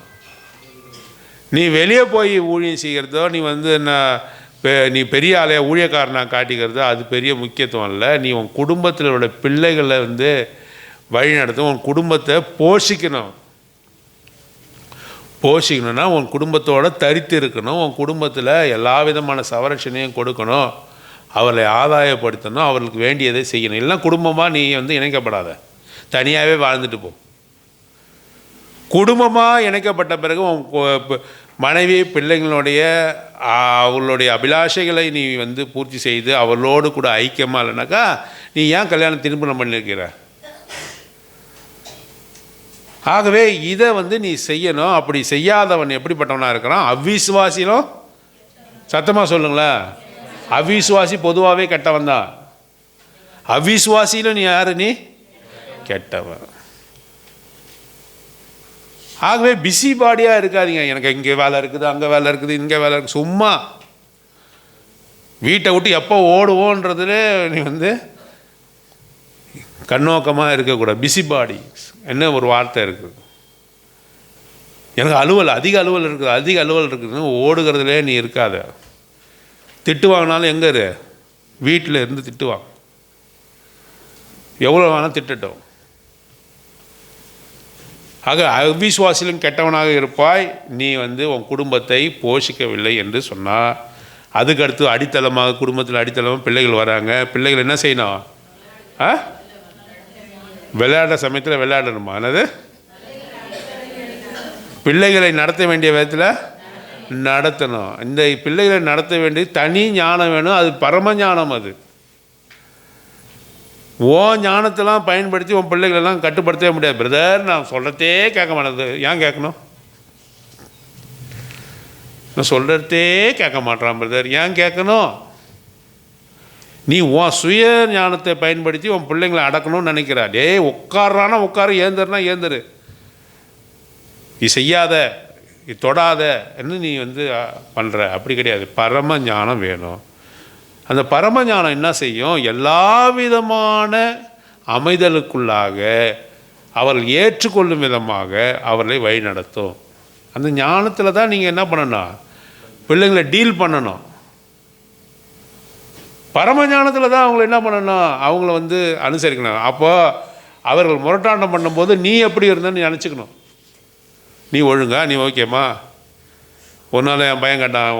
நீ வெளியே போய் ஊழியம் செய்கிறதோ, நீ பெரிய ஆளைய ஊழியக்காரனாக காட்டிக்கிறதோ அது பெரிய முக்கியத்துவம் இல்லை. நீ உன் குடும்பத்தில் உள்ள பிள்ளைகளை வழி நடத்தும். உன் குடும்பத்தை போஷிக்கணும்னா உன் குடும்பத்தோடு தரித்து இருக்கணும். உன் குடும்பத்தில் எல்லா விதமான சவரட்சணையும் கொடுக்கணும். அவர்களை ஆதாயப்படுத்தணும். அவர்களுக்கு வேண்டியதை செய்யணும். இல்லைன்னா குடும்பமாக நீ இணைக்கப்படாத, தனியாகவே வாழ்ந்துட்டு போ. குடும்பமாக இணைக்கப்பட்ட பிறகு உன் மனைவி பிள்ளைங்களுடைய அவர்களுடைய அபிலாஷைகளை நீ பூர்த்தி செய்து அவர்களோடு கூட ஐக்கியமாக இல்லைனாக்கா நீ ஏன் கல்யாணம் திருமணம் பண்ணியிருக்கிற? ஆகவே இதை நீ செய்யணும். அப்படி செய்யாதவன் எப்படிப்பட்டவனாக இருக்கிறான்? அவிசுவாசிலும். சத்தமாக சொல்லுங்களேன். அவிசுவாசி பொதுவாகவே கெட்டவன் தான். அவிசுவாசியிலும் நீ யாரு? நீ கெட்டவன். ஆகவே பிஸி பாடியாக இருக்காதீங்க. எனக்கு இங்கே வேலை இருக்குது, அங்கே வேலை இருக்குது, இங்கே வேலை இருக்குது. சும்மா வீட்டை விட்டு எப்போ ஓடுவோன்றதுல நீ கண்ணோக்கமாக இருக்கக்கூடாது. பிஸி பாடி என்ன ஒரு வார்த்தை இருக்குது. எனக்கு அதிக அலுவல் இருக்குதுன்னு ஓடுகிறதுலே நீ இருக்காத. திட்டு வாங்கினாலும் எங்கே இரு? வீட்டில் இருந்து திட்டு வாங்க. எவ்வளோ வேணால் திட்டட்டும். ஆக அவிசுவாசிலும் கெட்டவனாக இருப்பாய். நீ உன் குடும்பத்தை போஷிக்கவில்லை என்று சொன்னால் அதுக்கடுத்து அடித்தளமாக குடும்பத்தில் அடித்தளமாக பிள்ளைகள் வராங்க. பிள்ளைகள் என்ன செய்யணும்? விளையாடுற சமயத்தில் விளையாடணுமா? என்னது? பிள்ளைகளை நடத்த வேண்டிய விதத்தில் நடத்தணும். இந்த பிள்ளைகளை நடத்த வேண்டிய தனி ஞானம் வேணும். அது பரம ஞானம். அது ஞானத்தெல்லாம் பயன்படுத்தி உன் பிள்ளைகளெல்லாம் கட்டுப்படுத்தவே முடியாது. பிரதர், நான் சொல்கிறதே கேட்க மாட்டேது. ஏன் கேட்கணும்? நான் சொல்கிறதே கேட்க மாட்டேறான் பிரதர், ஏன் கேட்கணும்? நீ உன் சுய ஞானத்தை பயன்படுத்தி உன் பிள்ளைங்களை அடக்கணும்னு நினைக்கிறா. உட்காரானா உட்காரு, ஏந்தருனா ஏந்தரு. நீ செய்யாத, நீ தொடாத என்ன நீ பண்ணுற. அப்படி கிடையாது. பரம ஞானம் வேணும். அந்த பரம ஞானம் என்ன செய்யும்? எல்லா விதமான அமைதலுக்குள்ளாக அவர்கள் ஏற்றுக்கொள்ளும் விதமாக அவர்களை வழி நடத்தும். அந்த ஞானத்தில் தான் நீங்கள் என்ன பண்ணணும்? பிள்ளைங்களை டீல் பண்ணணும். பரம ஞானத்தில் தான் அவங்கள என்ன பண்ணணும்? அவங்கள அனுசரிக்கணும். அப்போ அவர்கள் முரட்டாண்டம் பண்ணும்போது நீ எப்படி இருந்தன்னு நினச்சிக்கணும். நீ ஒழுங்கா, நீ ஓகேம்மா. ஒரு நாள் என் பையன் கேட்டான்,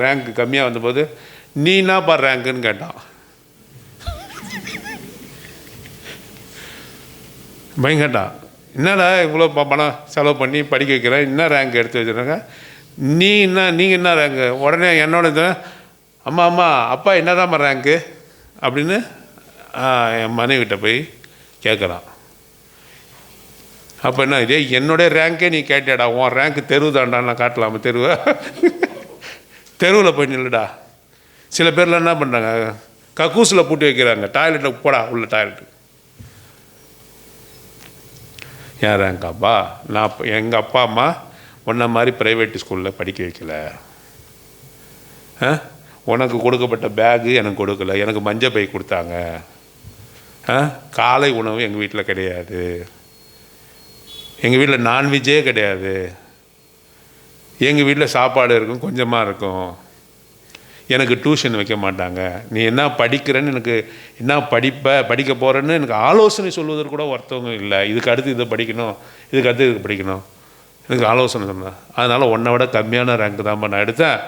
ரேங்க் கம்மியாக வந்தபோது, நீ என்னப்பா ரேங்க்குன்னு கேட்டான். பையன் கேட்டான், என்னடா இவ்வளோ பணம் செலவு பண்ணி படிக்க வைக்கிறேன், என்ன ரேங்க் எடுத்து வச்சுருங்க, நீங்கள் என்ன ரேங்க்கு? உடனே என்னோட அம்மா அப்பா என்னதாம்மா ரேங்க்கு அப்படின்னு என் மனைவிட்ட போய் கேட்குறான். அப்போ என்ன, இதே என்னுடைய ரேங்கே நீ கேட்டேடா, உன் ரேங்க்கு தெருவு தாண்டா, நான் காட்டலாமா தெருவை? தெருவில் போய் நில்லுடா. சில பேர்லாம் என்ன பண்ணுறாங்க, கக்கூசில் பூட்டி வைக்கிறாங்க, டாய்லெட்டில் போடா உள்ள டாய்லெட்டு. என் ரேங்காப்பா, நான் எங்கள் அப்பா அம்மா ஒன்றை மாதிரி ப்ரைவேட் ஸ்கூலில் படிக்க வைக்கல. உனக்கு கொடுக்கப்பட்ட பேகு எனக்கு கொடுக்கல, எனக்கு மஞ்சள் பை கொடுத்தாங்க. காலை உணவு எங்கள் வீட்டில் கிடையாது, எங்கள் வீட்டில் நான்வெஜ்ஜே கிடையாது. எங்கள் வீட்டில் சாப்பாடு இருக்கும், கொஞ்சமாக இருக்கும். எனக்கு டியூஷன் வைக்க மாட்டாங்க. நீ என்ன படிக்கிறேன்னு, எனக்கு என்ன படிக்க போகிறேன்னு எனக்கு ஆலோசனை சொல்வதற்கு கூட ஒருத்தவங்க இல்லை. இதுக்கு அடுத்து இதை படிக்கணும், இதுக்கு அடுத்து இதுக்கு படிக்கணும், எனக்கு ஆலோசனை சொன்னேன். அதனால் உன்னை விட கம்மியான ரேங்க் தான்ப்பா நான் எடுத்தேன்,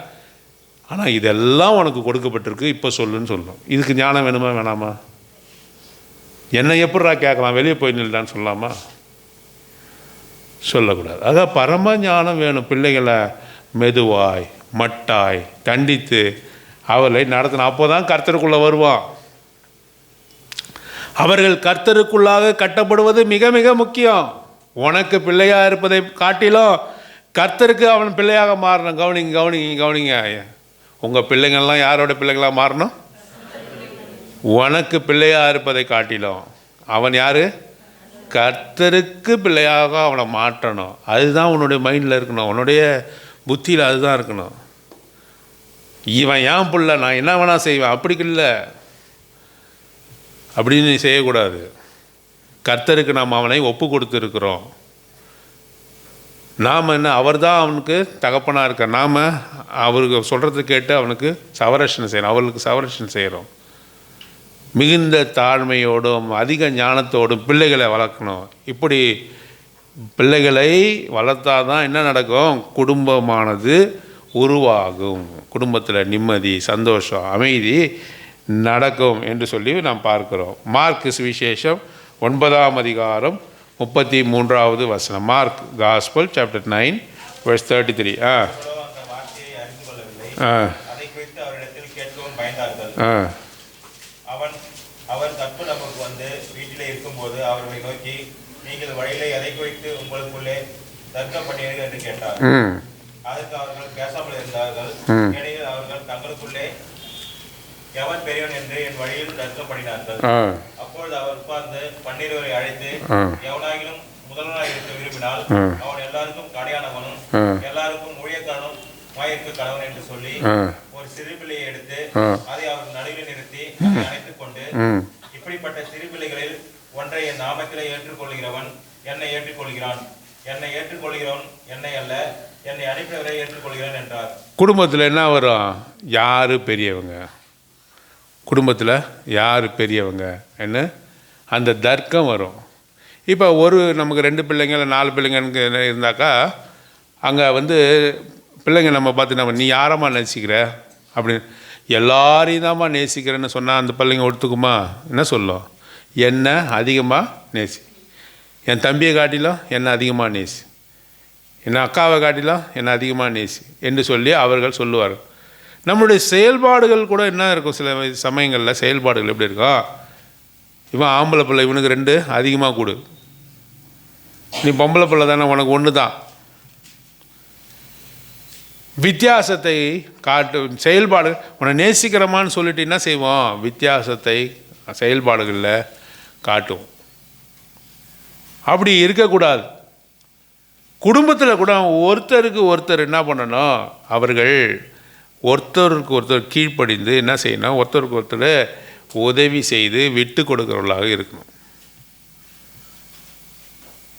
ஆனால் இதெல்லாம் உனக்கு கொடுக்கப்பட்டிருக்கு, இப்போ சொல்லுன்னு சொல்லணும். இதுக்கு ஞானம் வேணுமா வேணாமா? என்னை எப்படிரா கேட்கலாம், வெளியே போய் நில்லான்னு சொல்லலாமா? சொல்லக்கூடாது. அதான் பரம ஞானம் வேணும். பிள்ளைகளை மெதுவாய் மட்டாய் கண்டித்து அவர்களை நடத்தணும். அப்போ தான் கர்த்தருக்குள்ளே வருவான். அவர்கள் கர்த்தருக்குள்ளாக கட்டப்படுவது மிக மிக முக்கியம். உனக்கு பிள்ளையாக இருப்பதை காட்டிலும் கர்த்தருக்கு அவன் பிள்ளையாக மாறணும். கவனிங்க. உங்கள் பிள்ளைங்கள்லாம் யாரோட பிள்ளைகளாக மாறணும்? உனக்கு பிள்ளையாக இருப்பதை காட்டிலும் அவன் யார்? கர்த்தருக்கு பிள்ளையாக அவனை மாற்றணும். அதுதான் உன்னுடைய மைண்டில் இருக்கணும், உன்னுடைய புத்தியில் அதுதான் இருக்கணும். இவன் ஏன் பிள்ளை, நான் என்ன வேணா செய்வேன், அப்படி இல்லை, அப்படின்னு நீ செய்யக்கூடாது. கர்த்தருக்கு நாம் அவனை ஒப்பு கொடுத்துருக்குறோம். நாம் என்ன, அவர் தான் அவனுக்கு தகப்பனாக இருக்க, நாம் அவருக்கு சொல்கிறது கேட்டு அவனுக்கு சவரட்சணை செய்யணும், அவர்களுக்கு சவரட்சணை செய்கிறோம். மிகுந்த தாழ்மையோடும் அதிக ஞானத்தோடும் பிள்ளைகளை வளர்க்கணும். இப்படி பிள்ளைகளை வளர்த்தாதான் என்ன நடக்கும்? குடும்பமானது உருவாகும். குடும்பத்தில் நிம்மதி, சந்தோஷம், அமைதி நடக்கும் என்று சொல்லி நாம் பார்க்கிறோம். மார்க் சுவிசேஷம் 9ஆம் அதிகாரம் 33வது வசனம். Mark gospel chapter 9 verse 33. அவர் தப்பு நமக்கு வந்து வீட்டிலே இருக்கும்போது அவர்களை நோக்கி, நீங்கள் வழியிலே எதை குறித்து உங்களுக்குள்ளே தர்க்கம் பண்ணீர்கள் என்று கேட்டார். அதற்கு அவர்கள் பேசாமல் இருந்தார்கள். ஏனெனில் அவர்கள் தங்களுக்குள்ளே எவன் பெரியவன் என்று என் வழியில் தர்க்கம் பண்ணினார்கள். அப்பொழுது அவர் உட்கார்ந்து 12 அழைத்து, எவனாகிலும் முதல்வனாக இருக்க விரும்பினால் அவன் எல்லாருக்கும் கடையானவனும் எல்லாருக்கும் ஊழியக்காரனும் மாயிற்கு கணவன் என்று சொல்லி ஒரு சிறு பிள்ளையை எடுத்து அதை அவர் நடுவில் நிறுத்தி அணைத்துக் கொண்டு, இப்படிப்பட்ட சிறு பிள்ளைகளில் ஒன்றை என் நாமத்திலே ஏற்றுக்கொள்கிறவன் என்னை ஏற்றுக்கொள்கிறான், என்னை ஏற்றுக்கொள்கிறவன் என்னை அல்ல, என்னை அனுப்பினவரை ஏற்றுக்கொள்கிறான் என்றார். குடும்பத்தில் என்ன வரும்? யார் பெரியவங்க, குடும்பத்தில் யார் பெரியவங்க என்ன அந்த தர்க்கம் வரும். இப்போ நமக்கு 2 பிள்ளைங்க இல்லை 4 பிள்ளைங்க இருந்தாக்கா அங்கே பிள்ளைங்க நம்ம பார்த்து நீ யாரம்மா நேசிக்கிற அப்படின்னு எல்லாரையும் தான்மா நேசிக்கிறேன்னு சொன்னால் அந்த பிள்ளைங்க ஒத்துக்குமா? என்ன சொல்லும்? என்ன அதிகமாக நேசி, என் தம்பியை காட்டிலும் என்னை அதிகமாக நேசி, என் அக்காவை காட்டிலும் என்னை அதிகமாக நேசி என்று சொல்லி அவர்கள் சொல்லுவார். நம்முடைய செயல்பாடுகள் கூட என்ன இருக்கும்? சில சமயங்களில் செயல்பாடுகள் எப்படி இருக்கும்? இவன் ஆம்பளை பிள்ளை, இவனுக்கு 2 அதிகமாக கொடு. நீ பொம்பளை பிள்ளை தானே, உனக்கு 1 தான். வித்தியாசத்தை காட்டு செயல்பாடு. உன்னை நேசிக்கிறமான்னு சொல்லிட்டு என்ன செய்வோம்? வித்தியாசத்தை செயல்பாடுகளில் காட்டும். அப்படி இருக்கக்கூடாது. குடும்பத்தில் கூட ஒருத்தருக்கு ஒருத்தர் என்ன பண்ணணும்? அவர்கள் ஒருத்தருக்கு ஒருத்தர் கீழ்ப்படிந்து என்ன செய்யணும்? ஒருத்தருக்கு ஒருத்தர் உதவி செய்து விட்டு கொடுக்கிறவர்களாக இருக்கணும்.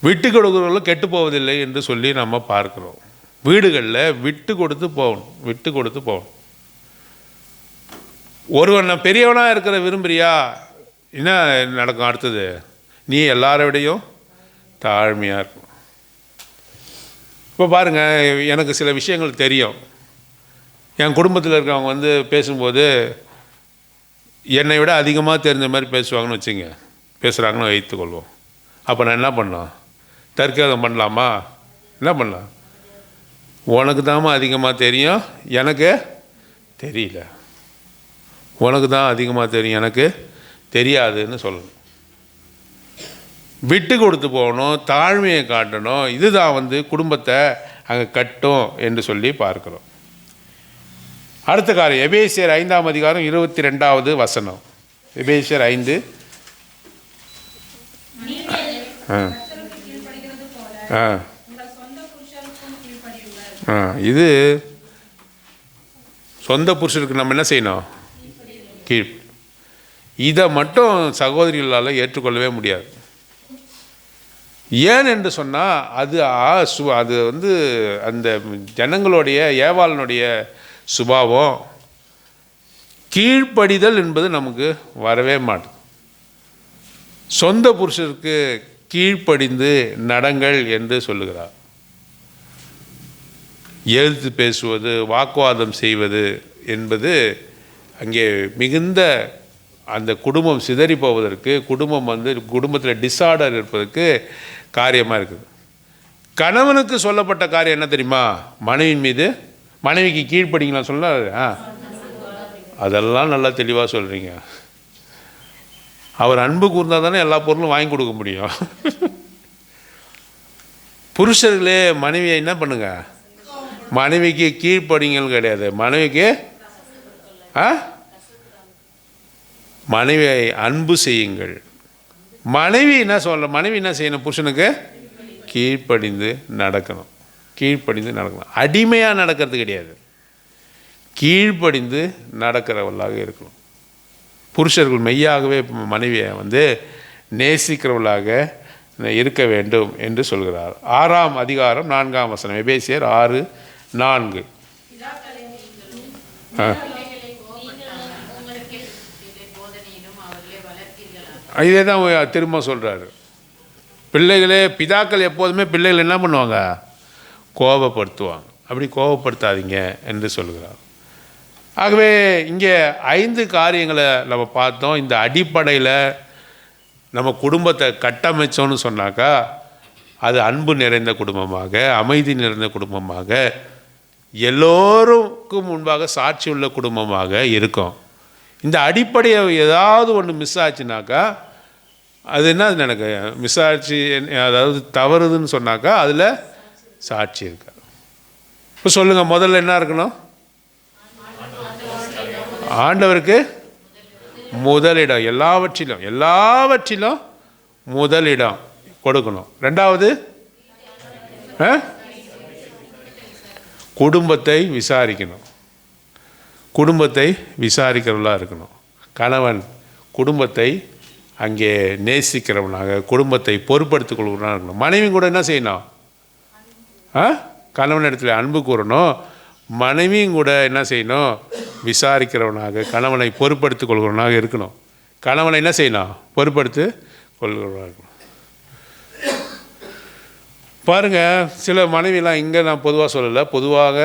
விட்டு கொடுக்கிறவர்களும் கெட்டு போவதில்லை என்று சொல்லி நம்ம பார்க்கிறோம். வீடுகளில் விட்டு கொடுத்து போகணும், விட்டு கொடுத்து போகணும். ஒருவன் நான் பெரியவனாக இருக்கிற விரும்புறியா? என்ன நடக்கும் அடுத்தது? நீ எல்லாரை விடையும் தாழ்மையாக இருக்கும். இப்போ பாருங்கள், எனக்கு சில விஷயங்கள் தெரியும். என் குடும்பத்தில் இருக்கிறவங்க பேசும்போது என்னை விட அதிகமாக தெரிஞ்ச மாதிரி பேசுவாங்கன்னு வச்சுங்க, பேசுகிறாங்கன்னு வைத்துக்கொள்வோம். அப்போ நான் என்ன பண்ணோம்? தற்காலம் பண்ணலாமா? என்ன பண்ணலாம்? உனக்கு தாம்மா அதிகமாக தெரியும், எனக்கு தெரியல. உனக்கு தான் அதிகமாக தெரியும், எனக்கு தெரியாதுன்னு சொல்லணும். விட்டு கொடுத்து போகணும், தாழ்மையை காட்டணும். இதுதான் குடும்பத்தை அங்கே கட்டும் என்று சொல்லி பார்க்கிறோம். அடுத்த காரியம் எபேசியர் 5ஆம் அதிகாரம் 22வது வசனம். எபேசியர் 5. இது சொந்த புருஷருக்கு நம்ம என்ன செய்யணும்? கீழ். இதை மட்டும் சகோதரிகளால் ஏற்றுக்கொள்ளவே முடியாது. ஏன் என்று சொன்னால் அது அந்த ஜனங்களுடைய ஏவாளனுடைய சுபாவம். கீழ்ப்படிதல் என்பது நமக்கு வரவே மாட்டேது. சொந்த புருஷருக்கு கீழ்ப்படிந்து நடங்கள் என்று சொல்லுகிறார். எழுத்து பேசுவது, வாக்குவாதம் செய்வது என்பது அங்கே மிகுந்த அந்த குடும்பம் சிதறி போவதற்கு, குடும்பத்தில் டிஸார்டர் இருப்பதற்கு காரியமாக இருக்குது. கணவனுக்கு சொல்லப்பட்ட காரியம் என்ன தெரியுமா? மனைவியின் மீது, மனைவிக்கு கீழ்ப்படிங்களாம் சொல்ல. அதெல்லாம் நல்லா தெளிவாக சொல்கிறீங்க. அவர் அன்பு கூர்ந்தால் தானே எல்லா பொருளும் வாங்கி கொடுக்க முடியும். புருஷர்களே மனைவியை என்ன பண்ணுங்க? மனைவிக்கு கீழ்ப்படிங்கள் கிடையாது. மனைவியை அன்பு செய்யுங்கள். மனைவி என்ன செய்யணும்? புருஷனுக்கு கீழ்ப்படிந்து நடக்கணும். கீழ்ப்படிந்து நடக்கணும். அடிமையாக நடக்கிறது கிடையாது, கீழ்ப்படிந்து நடக்கிறவர்களாக இருக்கணும். புருஷர்கள் மெய்யாகவே மனைவியை நேசிக்கிறவர்களாக இருக்க வேண்டும் என்று சொல்கிறார். 6ஆம் அதிகாரம் 4ஆம் வசனம். எபேசியர் 6:4. இதே தான் திரும்ப சொல்கிறாரு. பிள்ளைகளே, பிதாக்கள் எப்போதுமே பிள்ளைகள் என்ன பண்ணுவாங்க? கோபப்படுத்துவாங்க. அப்படி கோபப்படுத்தாதீங்க என்று சொல்கிறார். ஆகவே இங்கே 5 காரியங்களை நம்ம பார்த்தோம். இந்த அடிப்படையில் நம்ம குடும்பத்தை கட்டமைச்சோன்னு சொன்னாக்கா அது அன்பு நிறைந்த குடும்பமாக, அமைதி நிறைந்த குடும்பமாக, எல்லோருக்கும் முன்பாக சாட்சி உள்ள குடும்பமாக இருக்கும். இந்த அடிப்படையை ஏதாவது ஒன்று மிஸ் ஆச்சுனாக்கா அது என்ன எனக்கு மிஸ் ஆச்சு, அதாவது தவறுதுன்னு சொன்னாக்கா அதில் சாட்சி இருக்காது. இப்போ சொல்லுங்கள், முதல்ல என்ன இருக்கணும்? ஆண்டவருக்கு முதலிடம். எல்லாவற்றிலும் முதலிடம் கொடுக்கணும். 2வது குடும்பத்தை விசாரிக்கணும். குடும்பத்தை விசாரிக்கிறவர்களாக இருக்கணும். கணவன் குடும்பத்தை அங்கே நேசிக்கிறவனாக, குடும்பத்தை பொறுப்படுத்திக் கொள்கிறவனாக இருக்கணும். மனைவி கூட என்ன செய்யணும்? கணவன் இடத்துல அன்பு கூறணும். மனைவியும் கூட என்ன செய்யணும்? விசாரிக்கிறவனாக, கணவனை பொறுப்படுத்திக் கொள்கிறவனாக இருக்கணும். கணவனை என்ன செய்யணும்? பொறுப்படுத்தி கொள்கிறவனாக இருக்கணும். பாருங்கள், சில மனைவிலாம் இங்கே நான் பொதுவாக சொல்லலை, பொதுவாக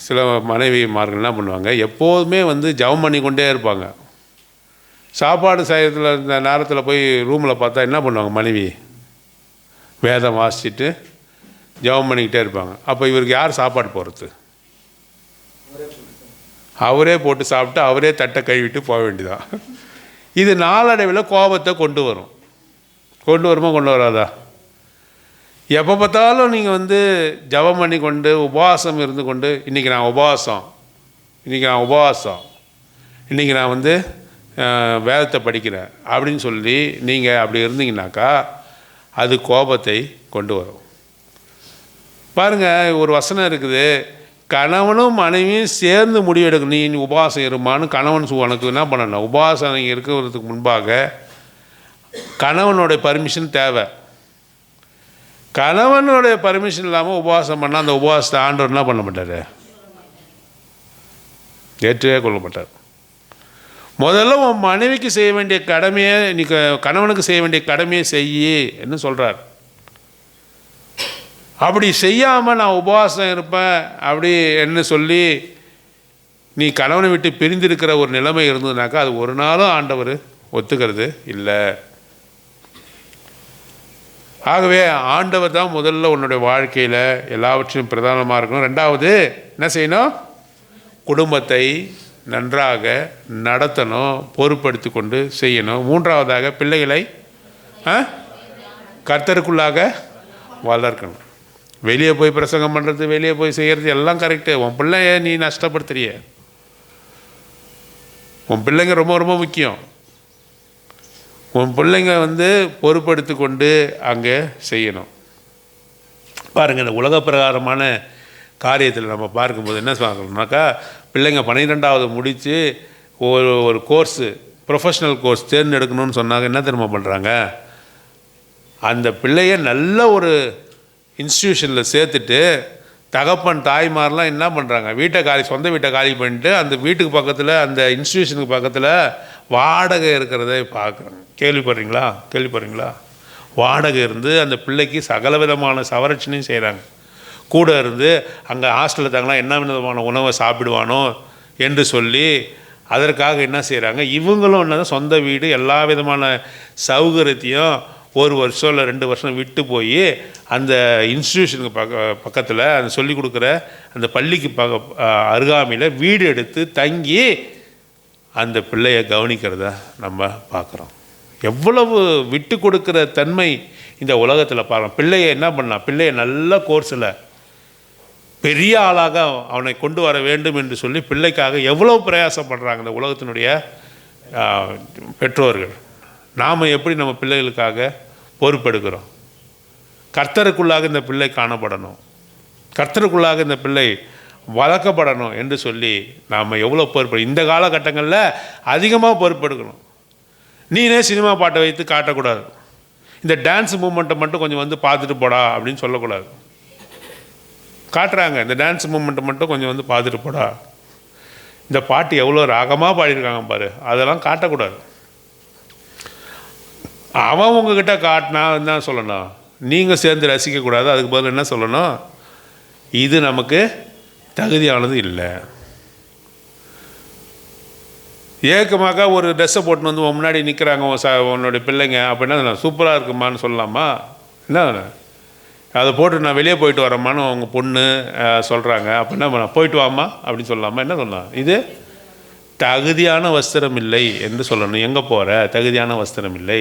சில மனைவிமார்கள் என்ன பண்ணுவாங்க? எப்போதுமே ஜெபம் பண்ணி கொண்டே இருப்பாங்க. சாப்பாடு செய்யறதுல இந்த நேரத்தில் போய் ரூமில் பார்த்தா என்ன பண்ணுவாங்க? மனைவி வேதம் வாசிச்சுட்டு ஜெபம் பண்ணிக்கிட்டே இருப்பாங்க. அப்போ இவருக்கு யார் சாப்பாடு போடுறது? அவரே போட்டு சாப்பிட்டு அவரே தட்டை கழுவிட்டு போக வேண்டியதான். இது நாளடைவில் கோபத்தை கொண்டு வரும். கொண்டு வருமா கொண்டு வராதா? எப்போ பார்த்தாலும் நீங்கள் வந்து ஜபம் பண்ணி கொண்டு உபவாசம் இருந்து கொண்டு இன்றைக்கி நான் உபவாசம், இன்றைக்கி நான் வந்து வேதத்தை படிக்கிறேன் அப்படின்னு சொல்லி நீங்கள் அப்படி இருந்தீங்கன்னாக்கா அது கோபத்தை கொண்டு வரும். பாருங்கள், ஒரு வசனம் இருக்குது, கணவனும் மனைவியும் சேர்ந்து முடிவெடுக்கணும். நீ உபவாசம் இருமான்னு கணவன் உனக்கு என்ன பண்ணணும்? உபவாசம் இருக்கிறதுக்கு முன்பாக கணவனுடைய பர்மிஷன் தேவை. கணவனுடைய பர்மிஷன் இல்லாமல் உபவாசம் பண்ணால் அந்த உபவாசத்தை ஆண்டவர் என்ன பண்ண மாட்டார்? ஏற்றே கொள்ள மாட்டார். முதல்ல உன் மனைவிக்கு செய்ய வேண்டிய கடமையை நீ கணவனுக்கு செய்ய வேண்டிய கடமையை செய்யி என்று சொல்கிறார். அப்படி செய்யாமல் நான் உபவாசம் இருப்பேன் அப்படி என்ன சொல்லி நீ கணவனை விட்டு பிரிந்திருக்கிற ஒரு நிலைமை இருந்ததுனாக்கா அது ஒரு நாளும் ஆண்டவர் ஒத்துக்கிறது இல்லை. ஆகவே ஆண்டவர் தான் முதல்ல உன்னுடைய வாழ்க்கையில் எல்லாவற்றையும் பிரதானமாக இருக்கணும். ரெண்டாவது என்ன செய்யணும்? குடும்பத்தை நன்றாக நடத்தணும், பொறுப்படுத்தி கொண்டு செய்யணும். மூன்றாவதாக பிள்ளைகளை கர்த்தருக்குள்ளாக வளர்க்கணும். வெளியே போய் பிரசங்கம் பண்ணுறது, வெளியே போய் செய்கிறது எல்லாம் கரெக்டு. உன் பிள்ளைய நீ நஷ்டப்படுத்துறிய. உன் பிள்ளைங்க ரொம்ப ரொம்ப முக்கியம். உன் பிள்ளைங்க வந்து பொறுப்படுத்தி கொண்டு அங்கே செய்யணும். பாருங்கள், இந்த உலக பிரகாரமான காரியத்தில் நம்ம பார்க்கும்போது என்ன பார்க்கணும்னாக்கா, பிள்ளைங்க 12வது முடித்து ஒரு கோர்ஸு, ப்ரொஃபஷ்னல் கோர்ஸ் தேர்ந்தெடுக்கணும்னு சொன்னாங்க. என்ன தெரியுமா பண்ணுறாங்க? அந்த பிள்ளைய நல்ல ஒரு இன்ஸ்டியூஷனில் சேர்த்துட்டு தகப்பன் தாய்மாரெலாம் என்ன பண்ணுறாங்க, சொந்த வீட்டை காலி பண்ணிட்டு அந்த வீட்டுக்கு பக்கத்தில் அந்த இன்ஸ்டியூஷனுக்கு பக்கத்தில் வாடகை இருக்கிறதை பார்க்குறாங்க. கேள்விப்படுறீங்களா? வாடகை இருந்து அந்த பிள்ளைக்கு சகல விதமான சவரட்சணையும் செய்கிறாங்க. கூட இருந்து அங்கே ஹாஸ்டலில் தாங்கலாம் என்ன விதமான உணவை சாப்பிடுவானோ என்று சொல்லி அதற்காக என்ன செய்கிறாங்க, இவங்களும் என்ன சொந்த வீடு எல்லா விதமான சௌகரியத்தையும் 1 வருஷம் இல்லை 2 வருஷம் விட்டு போய் அந்த இன்ஸ்டியூஷனுக்கு பக்கத்தில் அந்த சொல்லிக் கொடுக்குற அந்த பள்ளிக்கு அருகாமையில் வீடு எடுத்து தங்கி அந்த பிள்ளையை கவனிக்கிறத நம்ம பார்க்குறோம். எவ்வளவு விட்டு கொடுக்குற தன்மை இந்த உலகத்தில் பார்க்குறோம். பிள்ளையை என்ன பண்ணலாம், பிள்ளையை நல்ல கோர்ஸில் பெரிய ஆளாக அவனை கொண்டு வர வேண்டும் என்று சொல்லி பிள்ளைக்காக எவ்வளோ பிரயாசப்படுறாங்க இந்த உலகத்தினுடைய பெற்றோர்கள். நாம் எப்படி நம்ம பிள்ளைகளுக்காக பொறுப்பெடுக்கிறோம்? கர்த்தருக்குள்ளாக இந்த பிள்ளை காணப்படணும், கர்த்தருக்குள்ளாக இந்த பிள்ளை வளர்க்கப்படணும் என்று சொல்லி நாம் எவ்வளோ பொறுப்பு. இந்த காலகட்டங்களில் அதிகமாக பொறுப்பெடுக்கணும். நீனே சினிமா பாட்டை வைத்து காட்டக்கூடாது. இந்த டான்ஸ் மூமெண்ட்டை மட்டும் கொஞ்சம் வந்து பார்த்துட்டு போடா அப்படின்னு சொல்லக்கூடாது. காட்டுறாங்க, இந்த டான்ஸ் மூமெண்ட்டை மட்டும் கொஞ்சம் வந்து பார்த்துட்டு போடா, இந்த பாட்டு எவ்வளோ ராகமாக பாடியிருக்காங்க பாரு, அதெல்லாம் காட்டக்கூடாது. அவன் உங்ககிட்ட காட்டினா என்ன சொல்லணும், நீங்கள் சேர்ந்து ரசிக்கக்கூடாது. அதுக்கு பதில் என்ன சொல்லணும், இது நமக்கு தகுதியானது இல்லை. ஏக்கமாக ஒரு ட்ரெஸ்ஸை போட்டுன்னு வந்து முன்னாடி நிற்கிறாங்க உன்னுடைய பிள்ளைங்க அப்படின்னா சூப்பராக இருக்குமான்னு சொல்லலாமா? என்ன அதை போட்டு நான் வெளியே போயிட்டு வரேம்மான்னு அவங்க பொண்ணு சொல்கிறாங்க. அப்போ என்ன போயிட்டு வாமா அப்படின்னு சொல்லலாமா? என்ன சொல்லலாம், இது தகுதியான வஸ்திரம் இல்லை என்று சொல்லணும். எங்கே போகிற, தகுதியான வஸ்திரம் இல்லை,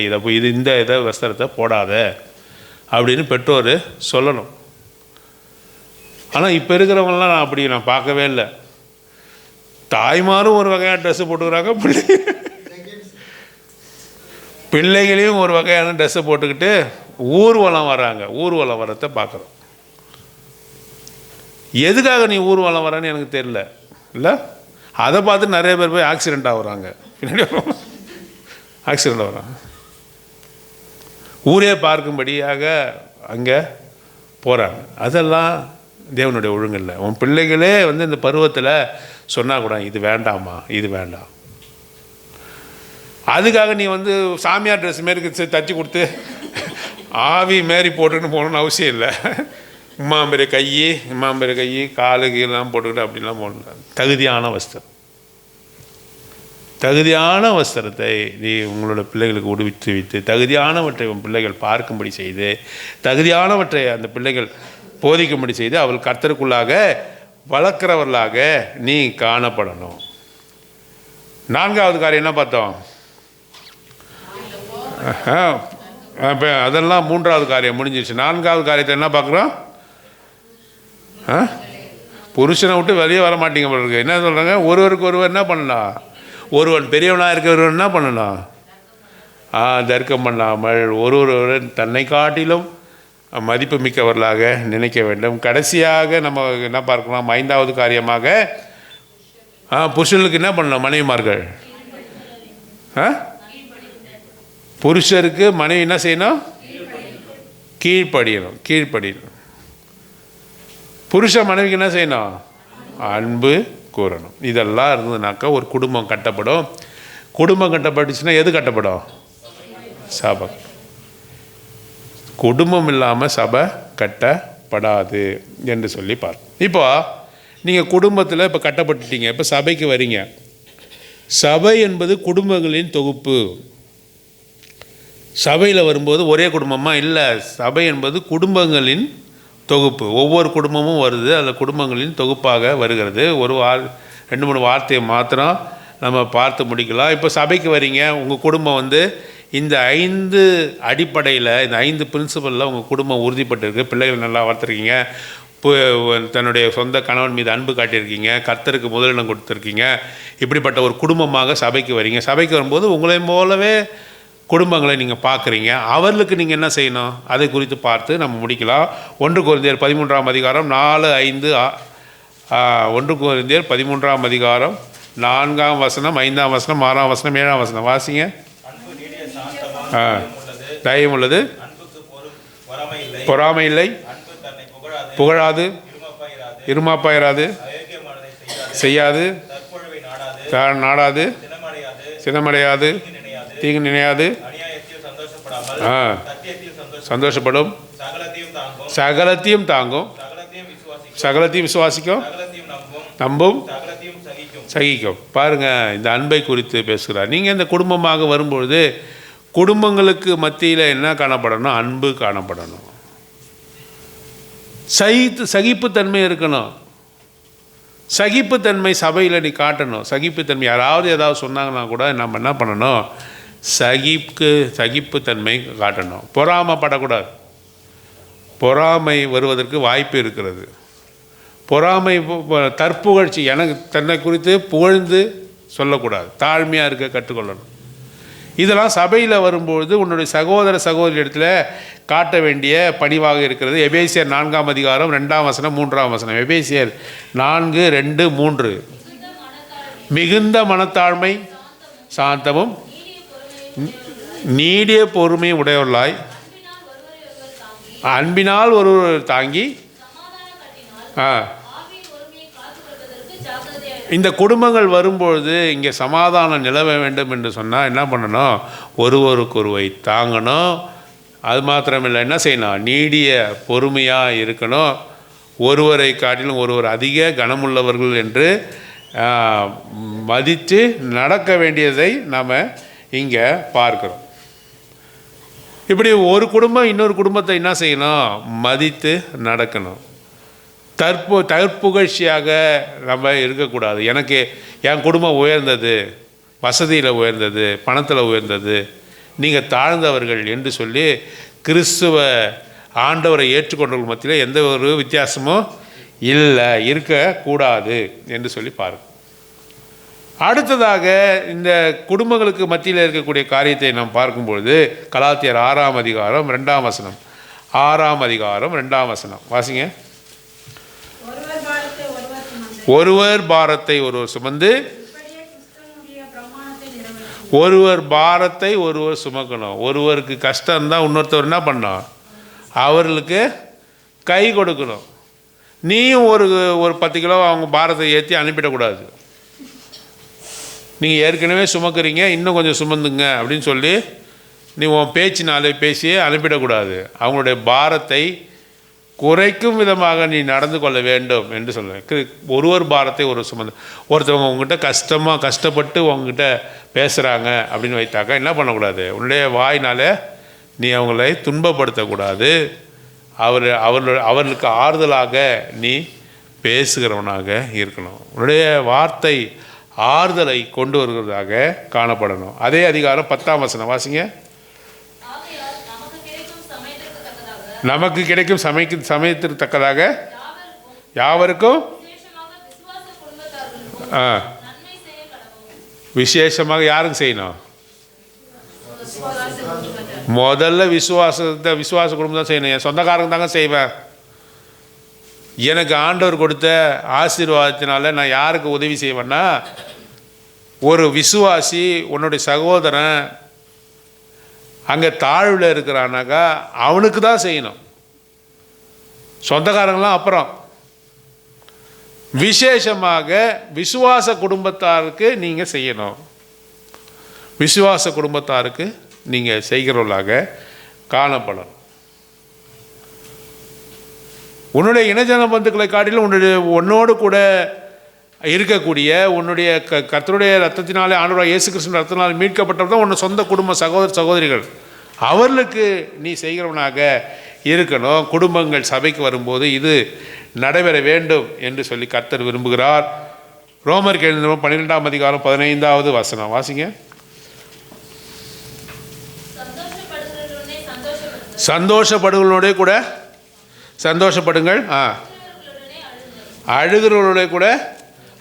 இந்த வஸ்திரத்தை போடாத அப்படின்னு பெற்றோர் சொல்லணும். ஆனால் இப்போ இருக்கிறவங்களாம் நான் அப்படி பார்க்கவே இல்லை. தாய்மாரும் ஒரு வகையான ட்ரெஸ்ஸு போட்டுக்கிறாங்க, பிள்ளைகளையும் ஒரு வகையான ட்ரெஸ்ஸை போட்டுக்கிட்டு ஊர்வலம் வராங்க. ஊர்வலம் வரத்தை பார்க்குறோம். எதுக்காக நீ ஊர்வலம் வரன்னு எனக்கு தெரியல. இல்லை, அதை பார்த்து நிறைய பேர் போய் ஆக்சிடெண்ட் ஆகுறாங்க, பின்னாடி ஆக்சிடெண்ட் ஆகுறாங்க. ஊரே பார்க்கும்படியாக அங்கே போகிறாங்க. அதெல்லாம் தேவனுடைய ஒழுங்கு இல்லை. உன் பிள்ளைகளே வந்து இந்த பருவத்தில் சொன்னால் கூட இது வேண்டாமா, இது வேண்டாம். அதுக்காக நீ வந்து சாமியார் ட்ரெஸ் மாரி தச்சு கொடுத்து ஆவி மாரி போட்டுக்கிட்டு போகணுன்னு அவசியம் இல்லை. இம்மாம்பெரிய கை காலுக்கெல்லாம் போட்டுக்கிட்டு அப்படின்லாம் போடணும். தகுதியான வஸ்திரத்தை நீ உங்களோட பிள்ளைகளுக்கு உடுவித்து வைத்து தகுதியானவற்றை உன் பிள்ளைகள் பார்க்கும்படி செய்து தகுதியானவற்றை அந்த பிள்ளைகள் போதிக்கும்படி செய்து அவள் கர்த்தருக்குள்ளாக வளர்க்கிறவர்களாக நீ காணப்படணும். 4வது காரியம் என்ன பார்த்தோம்? இப்போ அதெல்லாம் 3வது காரியம் முடிஞ்சிருச்சு. 4வது காரியத்தை என்ன பார்க்குறோம்? புருஷனை விட்டு வெளியே வர மாட்டீங்க போல இருக்கு. என்ன சொல்கிறாங்க? ஒருவருக்கு ஒருவர் என்ன பண்ணலாம்? ஒருவன் பெரியவனாக இருக்கிறவர் என்ன பண்ணலாம்? தர்க்கம் பண்ணாமல் ஒருவருடன் தன்னை காட்டிலும் மதிப்பு மிக்கவர்களாக நினைக்க வேண்டும். கடைசியாக நம்ம என்ன பார்க்கலாம்? 5வது காரியமாக புருஷனுக்கு என்ன பண்ணணும்? மனைவிமார்கள் புருஷருக்கு மனைவி என்ன செய்யணும்? கீழ்ப்படியணும். புருஷ மனைவிக்கு என்ன செய்யணும்? அன்பு கூறணும். இதெல்லாம் இருந்ததுனாக்கா ஒரு குடும்பம் கட்டப்படும். குடும்பம் கட்டப்பட்டுச்சுன்னா எது கட்டப்படும்? சபை. குடும்பம் இல்லாமல் சபை கட்டப்படாது என்று சொல்லி பார்ப்போம். இப்போ நீங்கள் குடும்பத்தில் இப்போ கட்டப்பட்டுட்டீங்க, இப்போ சபைக்கு வரீங்க. சபை என்பது குடும்பங்களின் தொகுப்பு. சபையில் வரும்போது ஒரே குடும்பமாக இல்லை, சபை என்பது குடும்பங்களின் தொகுப்பு. ஒவ்வொரு குடும்பமும் வருது, அதில் குடும்பங்களின் தொகுப்பாக வருகிறது. ஒரு 2-3 வார்த்தையை மாத்திரம் நம்ம பார்த்து முடிக்கலாம். இப்போ சபைக்கு வரீங்க, உங்கள் குடும்பம் இந்த 5 அடிப்படையில், இந்த 5 பிரின்சிபலில் உங்கள் குடும்பம் உறுதிப்பட்டிருக்கு. பிள்ளைகள் நல்லா வளர்த்துருக்கீங்க, தன்னுடைய சொந்த கணவன் மீது அன்பு காட்டியிருக்கீங்க, கர்த்தருக்கு முதலிடம் கொடுத்துருக்கீங்க. இப்படிப்பட்ட ஒரு குடும்பமாக சபைக்கு வரீங்க. சபைக்கு வரும்போது உங்களையும் போலவே குடும்பங்களை நீங்கள் பார்க்குறீங்க. அவர்களுக்கு நீங்கள் என்ன செய்யணும்? அதை குறித்து பார்த்து நம்ம முடிக்கலாம். 1 கொரிந்தியர் 13ஆம் அதிகாரம் 4-5 1 கொரிந்தியர் 13ஆம் அதிகாரம் 4ஆம் வசனம், 5ஆம் வசனம், 6ஆம் வசனம், 7ஆம் வசனம் வாசிங்க. தயவு உள்ளது, பொறாமை இல்லை, புகழாது, இருமாப்பாயிராது, செய்யாது, நாடாது, சினமடையாது, தீங்கு நினையாது, சந்தோஷப்படும், சகலத்தையும் தாங்கும், சகலத்தையும் விசுவாசிக்கும், நம்பும், சகிக்கும். பாருங்கள், இந்த அன்பை குறித்து பேசுகிறார். நீங்கள் இந்த குடும்பமாக வரும்பொழுது குடும்பங்களுக்கு மத்தியில் என்ன காணப்படணும்? அன்பு காணப்படணும். சகிப்புத்தன்மை இருக்கணும். சகிப்புத்தன்மை சபையில் நீ காட்டணும். சகிப்புத்தன்மை யாராவது ஏதாவது சொன்னாங்கன்னா கூட நம்ம என்ன பண்ணணும்? சகிப்புத்தன்மை காட்டணும். பொறாமைப்படக்கூடாது. பொறாமை வருவதற்கு வாய்ப்பு இருக்கிறது. பொறாமை, தற்புகழ்ச்சி, எனக்கு தன்னை குறித்து புகழ்ந்து சொல்லக்கூடாது. தாழ்மையாக இருக்க கற்றுக்கொள்ளணும். இதெல்லாம் சபையில் வரும்பொழுது உன்னுடைய சகோதர சகோதரி இடத்துல காட்ட வேண்டிய பணிவாக இருக்கிறது. எபேசியர் 4ஆம் அதிகாரம் 2ஆம் வசனம் 3ஆம் வசனம். எபேசியர் 4:2-3. மிகுந்த மனத்தாழ்மை, சாந்தமும் நீடிய பொறுமை உடையவர்களாய், அன்பினால் ஒருவர் தாங்கி, இந்த குடும்பங்கள் வரும்பொழுது இங்கே சமாதானம் நிலவ வேண்டும் என்று சொன்னால் என்ன பண்ணணும்? ஒருவருக்கொருவை தாங்கணும். அது மாத்திரமில்லை, என்ன செய்யணும்? நீடிய பொறுமையாக இருக்கணும். ஒருவரை காட்டிலும் ஒருவர் அதிக கனமுள்ளவர்கள் என்று மதித்து நடக்க வேண்டியதை நாம் இங்கே பார்க்குறோம். இப்படி ஒரு குடும்பம் இன்னொரு குடும்பத்தை என்ன செய்யணும்? மதித்து நடக்கணும். தற்புகழ்ச்சியாக நம்ம இருக்கக்கூடாது. எனக்கு என் குடும்பம் உயர்ந்தது, வசதியில் உயர்ந்தது, பணத்தில் உயர்ந்தது, நீங்கள் தாழ்ந்தவர்கள் என்று சொல்லி கிறிஸ்துவ ஆண்டவரை ஏற்றுக்கொண்டவர்கள் மத்தியில் எந்த ஒரு வித்தியாசமும் இல்லை, இருக்கக்கூடாது என்று சொல்லி பாருங்கள். அடுத்ததாக இந்த குடும்பங்களுக்கு மத்தியில் இருக்கக்கூடிய காரியத்தை நாம் பார்க்கும்பொழுது கலாத்தியர் 6ஆம் அதிகாரம் 2ஆம் வசனம். 6ஆம் அதிகாரம் 2ஆம் வசனம் வாசிங்க. ஒருவர் பாரத்தை ஒருவர் சுமந்து, ஒருவர் பாரத்தை ஒருவர் சுமக்கணும். ஒருவருக்கு கஷ்டம் இருந்தால் இன்னொருத்தவர் என்ன பண்ணணும்? அவர்களுக்கு கை கொடுக்கணும். நீயும் ஒரு 10 கிலோ அவங்க பாரத்தை ஏற்றி அனுப்பிடக்கூடாது. நீங்கள் ஏற்கனவே சுமக்கிறீங்க, இன்னும் கொஞ்சம் சுமந்துங்க அப்படின்னு சொல்லி நீ உன் பேச்சினாலே பேசி அனுப்பிடக்கூடாது. அவங்களுடைய பாரத்தை குறைக்கும் விதமாக நீ நடந்து கொள்ள வேண்டும் என்று சொல்லுவேன். ஒருவர் பாரத்தை ஒரு சுமந்து, ஒருத்தவங்க உங்ககிட்ட கஷ்டப்பட்டு உங்ககிட்ட பேசுகிறாங்க அப்படின்னு வைத்தாக்கா என்ன பண்ணக்கூடாது? உன்னுடைய வாயினாலே நீ அவங்களை துன்பப்படுத்தக்கூடாது. அவர்களுக்கு ஆறுதலாக நீ பேசுகிறவனாக இருக்கணும். உன்னுடைய வார்த்தை ஆறுதலை கொண்டு வருகிறதாக காணப்படணும். அதே அதிகாரம் 10ஆம் வசனம் வாசிங்க. நமக்கு கிடைக்கும் சமயத்திற்கு தக்கதாக யாவருக்கும் விசேஷமாக யாருக்கு செய்யணும்? முதல்ல விசுவாச குடும்பம் தான் செய்யணும். என் சொந்தக்காரங்க தாங்க செய்வேன். எனக்கு ஆண்டவர் கொடுத்த ஆசீர்வாதத்தினால நான் யாருக்கு உதவி செய்வேன்னா, ஒரு விசுவாசி உன்னுடைய சகோதரன் அங்கே தாழ்வில் இருக்கிறானாக்கா அவனுக்கு தான் செய்யணும். சொந்தக்காரங்களாம் அப்புறம். விசேஷமாக விசுவாச குடும்பத்தாருக்கு நீங்கள் செய்யணும். விசுவாச குடும்பத்தாருக்கு நீங்கள் செய்கிறவர்களாக காணப்படணும். உன்னுடைய இனஜன பந்துக்களை காட்டிலும் உன்னோடு கூட இருக்கக்கூடிய உன்னுடைய கர்த்தருடைய ரத்தத்தினாலே ஆண்டவராகிய இயேசு கிறிஸ்துவின் ரத்தத்தினால் மீட்கப்பட்டவர் தான் உன்னுடைய சொந்த குடும்ப சகோதரிகள். அவர்களுக்கு நீ செய்கிறவனாக இருக்கணும். குடும்பங்கள் சபைக்கு வரும்போது இது நடைபெற வேண்டும் என்று சொல்லி கர்த்தர் விரும்புகிறார். ரோமருக்கு எழுதின 12ஆம் அதிகாரம் 15வது வசனம் வாசிங்க. சந்தோஷப்படுகளோட கூட சந்தோஷப்படுங்கள், அழுகிறவர்களோட கூட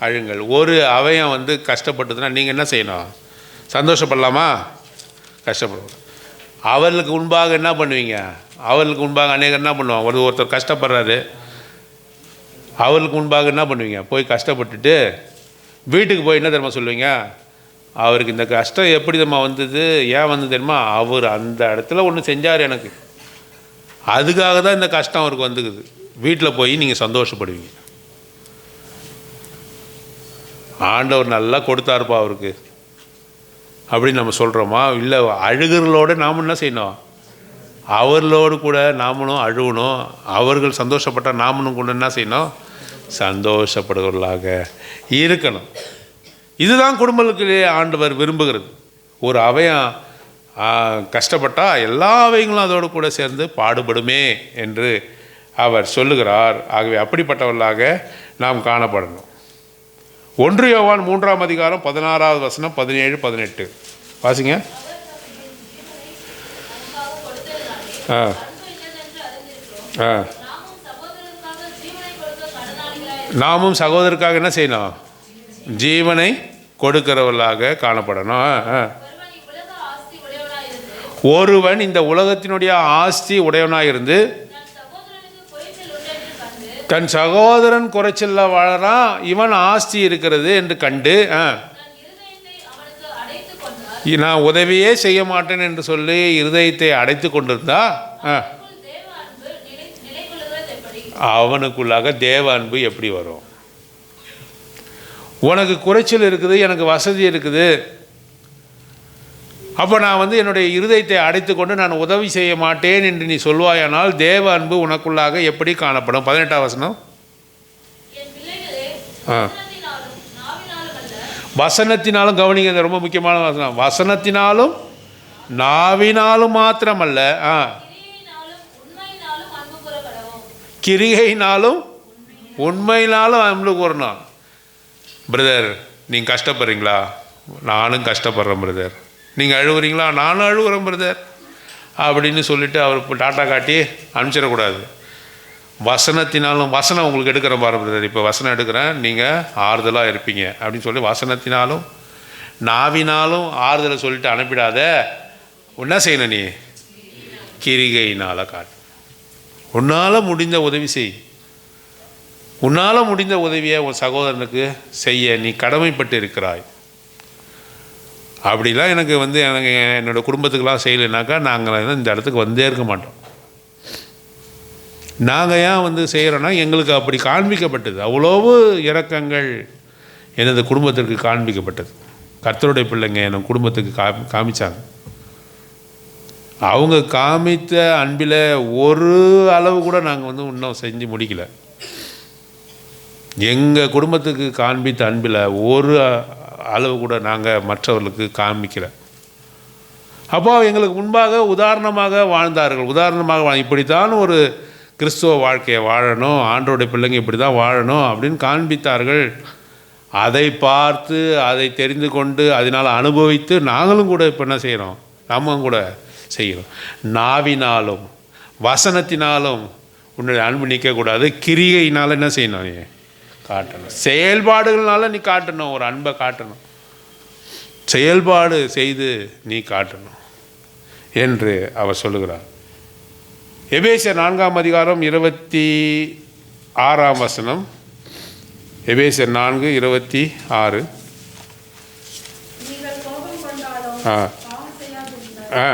அழுங்கள். ஒரு அவயம் கஷ்டப்பட்டதுன்னா நீங்கள் என்ன செய்யணும்? சந்தோஷப்படலாமா? கஷ்டப்படுவோம். அவர்களுக்கு முன்பாக என்ன பண்ணுவீங்க? அவர்களுக்கு முன்பாக அநேகர் என்ன பண்ணுவாங்க? ஒருத்தர் கஷ்டப்படுறாரு, அவர்களுக்கு முன்பாக என்ன பண்ணுவீங்க? போய் கஷ்டப்பட்டுட்டு வீட்டுக்கு போய் என்ன தெரியுமா சொல்லுவீங்க? அவருக்கு இந்த கஷ்டம் எப்படி தெரியுமா வந்தது, ஏன் வந்தது தெரியுமா? அவர் அந்த இடத்துல ஒன்று செஞ்சார் எனக்கு, அதுக்காக தான் இந்த கஷ்டம் அவருக்கு வந்துக்குது. வீட்டில் போய் நீங்கள் சந்தோஷப்படுவீங்க. ஆண்டவர் நல்லா கொடுத்தாருப்பா அவருக்கு அப்படின்னு நம்ம சொல்கிறோமா? இல்லை, அழுகிறவர்களோடு நாம் என்ன செய்யணும்? அவர்களோடு கூட நாமளும் அழுகணும். அவர்கள் சந்தோஷப்பட்டால் நாமளும் கூட என்ன செய்யணும்? சந்தோஷப்படுகிறவர்களாக இருக்கணும். இதுதான் குடும்பத்துக்கு ஆண்டவர் விரும்புகிறது. ஒரு அவயம் கஷ்டப்பட்டால் எல்லா அவைகளும் அதோடு கூட சேர்ந்து பாடுபடுமே என்று அவர் சொல்லுகிறார். ஆகவே அப்படிப்பட்டவர்களாக நாம் காணப்படணும். 1 யோவான் 3ஆம் அதிகாரம் 16வது வசனம் 17, 18 வாசிங்க. நாமும் சகோதரருக்காக என்ன செய்யணும்? ஜீவனை கொடுக்கிறவர்களாக காணப்படணும். ஒருவன் இந்த உலகத்தினுடைய ஆஸ்தி உடையவனாக இருந்து தன் சகோதரன் குறைச்சல்ல வாழறான், இவன் ஆஸ்தி இருக்கிறது என்று கண்டு நான் உதவியே செய்ய மாட்டேன் என்று சொல்லி இருதயத்தை அடைத்து கொண்டிருந்தா அவனுக்குள்ளாக தேவ அன்பு எப்படி வரும்? உனக்கு குறைச்சல் இருக்குது, எனக்கு வசதி இருக்குது, அப்போ நான் என்னுடைய இருதயத்தை அடைத்து கொண்டு நான் உதவி செய்ய மாட்டேன் என்று நீ சொல்வாயானால் தேவ அன்பு உனக்குள்ளாக எப்படி காணப்படும்? 18ஆம் வசனம். வசனத்தினாலும் கவனிங்க, ரொம்ப முக்கியமான வசனம். வசனத்தினாலும் நாவினாலும் மாத்திரமல்ல, கிரிகையினாலும் உண்மையினாலும் அன்பு கூறணும். பிரதர், நீங்கள் கஷ்டப்படுறீங்களா? நானும் கஷ்டப்படுறேன் பிரதர். நீங்கள் அழுவுறீங்களா? நானும் அழுவுறேன் பிரதர் அப்படின்னு சொல்லிவிட்டு அவர் டாட்டா காட்டி அனுப்பிச்சிடக்கூடாது. வசனத்தினாலும், வசனம் உங்களுக்கு எடுக்கிறேன் பாரு பிரதர், இப்போ வசனம் எடுக்கிறேன், நீங்கள் ஆறுதலாக இருப்பீங்க அப்படின்னு சொல்லி வசனத்தினாலும் நாவினாலும் ஆறுதலை சொல்லிட்டு அனுப்பிடாத. என்ன செய்யணும்? நீ கிரிகையினால் காட்டு. உன்னால் முடிந்த உதவி செய். உன்னால் முடிந்த உதவியை உன் சகோதரனுக்கு செய்ய நீ கடமைப்பட்டு இருக்கிறாய். அப்படிலாம் எனக்கு எனக்கு என்னோடய குடும்பத்துக்கெலாம் செய்யலைனாக்கா நாங்கள் இந்த இடத்துக்கு வந்தே இருக்க மாட்டோம். நாங்கள் ஏன் செய்கிறோன்னா எங்களுக்கு அப்படி காண்பிக்கப்பட்டது. அவ்வளவு இரக்கங்கள் எனது குடும்பத்திற்கு காண்பிக்கப்பட்டது. கர்த்தருடைய பிள்ளைங்க என் குடும்பத்துக்கு காமிச்சாங்க. அவங்க காமித்த அன்பில் ஒரு அளவு கூட நாங்கள் இன்னும் செஞ்சு முடிக்கல. எங்கள் குடும்பத்துக்கு காண்பித்த அன்பில் ஒரு அளவு கூட நாங்கள் மற்றவர்களுக்கு காமிக்கல. அப்போ எங்களுக்கு முன்பாக உதாரணமாக வாழ்ந்தார்கள். உதாரணமாக இப்படித்தான் ஒரு கிறிஸ்துவ வாழ்க்கையை வாழணும், ஆண்டவருடைய பிள்ளைங்க இப்படி தான் வாழணும் அப்படின்னு காண்பித்தார்கள். அதை பார்த்து அதை தெரிந்து கொண்டு அதனால் அனுபவித்து நாங்களும் கூட இப்போ என்ன செய்கிறோம்? நம்ம கூட செய்கிறோம். நாவினாலும் வசனத்தினாலும் உன்னுடைய அன்பு நிற்கக்கூடாது. கிரிகையினால் என்ன செய்யணும்? நீ காட்டணும். செயல்பாடுகள்னால நீ காட்டணும். ஒரு அன்பை காட்டணும். செயல்பாடு செய்து நீ காட்டணும் என்று அவர் சொல்லுகிறார். எபேசியர் 4:26. எபேசியர் 4:26. நீங்கள் கோபம் கொண்டாலும் ஆ பாவம் செய்யாதிருங்கள். ஆ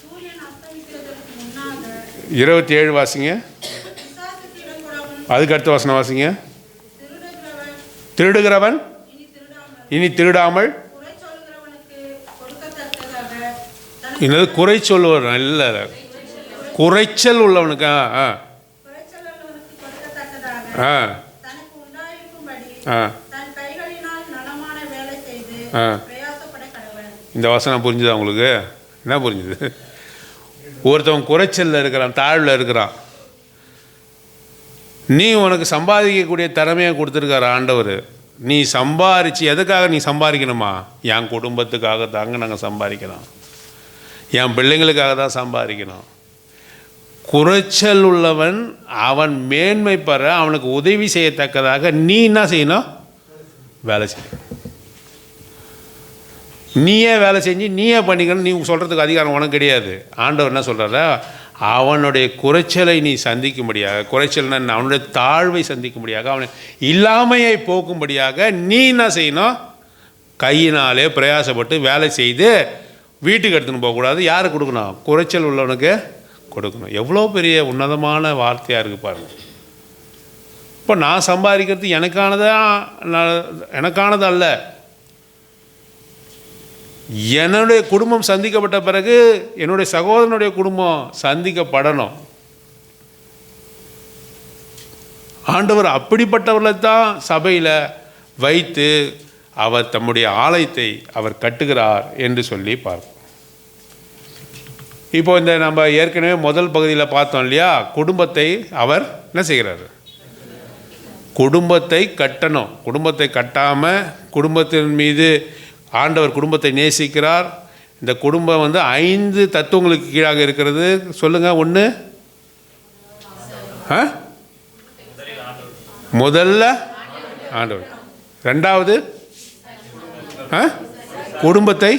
சூரியன் அஸ்தமிக்கிறதற்கு முன்னாக 27 வாசிங்க. பிசாசுக்கு இடங்கொடாமல் அதுக்கு அடுத்த வசனம் வாசிங்க. திருடுகிறவன் திருடுகிறவன் இனி இனி திருடாமல் திருடாமல் குறை சொல்கிறவனுக்கு கொடுக்கத்தக்கதாக என்னது குறை சொல்லுவார்? இல்லை, குறைச்சல் உள்ளவனுக்கு. குறைச்சல் உள்ளவனுக்கு கொடுக்கத்தக்கதாக ஆ தனக்கு உண்டாயிருக்கும்படி ஆ தன் கைகளினால் நலமான வேலை செய்து ஆ பிரயாசப்பட கடவன். இந்த வசனம் புரிஞ்சுதா உங்களுக்கு? என்ன புரிஞ்சுது? ஒருத்தவன் குறைச்சலில் இருக்கிறான், தாழ்வில் இருக்கிறான். நீ உனக்கு சம்பாதிக்கக்கூடிய திறமையை கொடுத்துருக்காரு ஆண்டவர். நீ சம்பாரித்து எதுக்காக நீ சம்பாதிக்கணுமா? என் குடும்பத்துக்காக தாங்க நாங்கள் சம்பாதிக்கிறோம், என் பிள்ளைங்களுக்காக தான் சம்பாதிக்கணும். குறைச்சல் உள்ளவன் அவன் மேன்மை பெற அவனுக்கு உதவி செய்யத்தக்கதாக நீ என்ன செய்யணும்? வேலை செய்யணும். நீயே வேலை செஞ்சு நீயே பண்ணிக்கணும். நீ சொல்கிறதுக்கு அதிகாரம் உனக்கு கிடையாது. ஆண்டவர் என்ன சொல்கிறார? அவனுடைய குறைச்சலை நீ சந்திக்கும்படியாக, குறைச்சல்னா அவனுடைய தாழ்வை சந்திக்கும்படியாக, அவனை இல்லாமையை போக்கும்படியாக நீ என்ன செய்யணும்? கையினாலே பிரயாசப்பட்டு வேலை செய்து வீட்டுக்கு எடுத்துன்னு போகக்கூடாது. யாருக்கு கொடுக்கணும்? குறைச்சல் உள்ளவனுக்கு கொடுக்கணும். எவ்வளோ பெரிய உன்னதமான வார்த்தையாக இருக்குது பாருங்கள். இப்போ நான் சம்பாதிக்கிறது எனக்கானது அல்ல. என்னுடைய குடும்பம் சந்திக்கப்பட்ட பிறகு என்னுடைய சகோதரனுடைய குடும்பம் சந்திக்கப்படணும். ஆண்டவர் அப்படிப்பட்டவர்களை தான் சபையில் வைத்து அவர் தம்முடைய ஆலயத்தை அவர் கட்டுகிறார் என்று சொல்லி பார்ப்போம். இப்போ இந்த நம்ம ஏற்கனவே முதல் பகுதியில் பார்த்தோம் இல்லையா? குடும்பத்தை அவர் என்ன செய்கிறார்? குடும்பத்தை கட்டணும். குடும்பத்தை கட்டாமல் குடும்பத்தின் மீது ஆண்டவர் குடும்பத்தை நேசிக்கிறார். இந்த குடும்பம் 5 தத்துவங்களுக்கு கீழாக இருக்கிறது. சொல்லுங்கள். 1 முதல்ல ஆண்டவர். 2வது குடும்பத்தை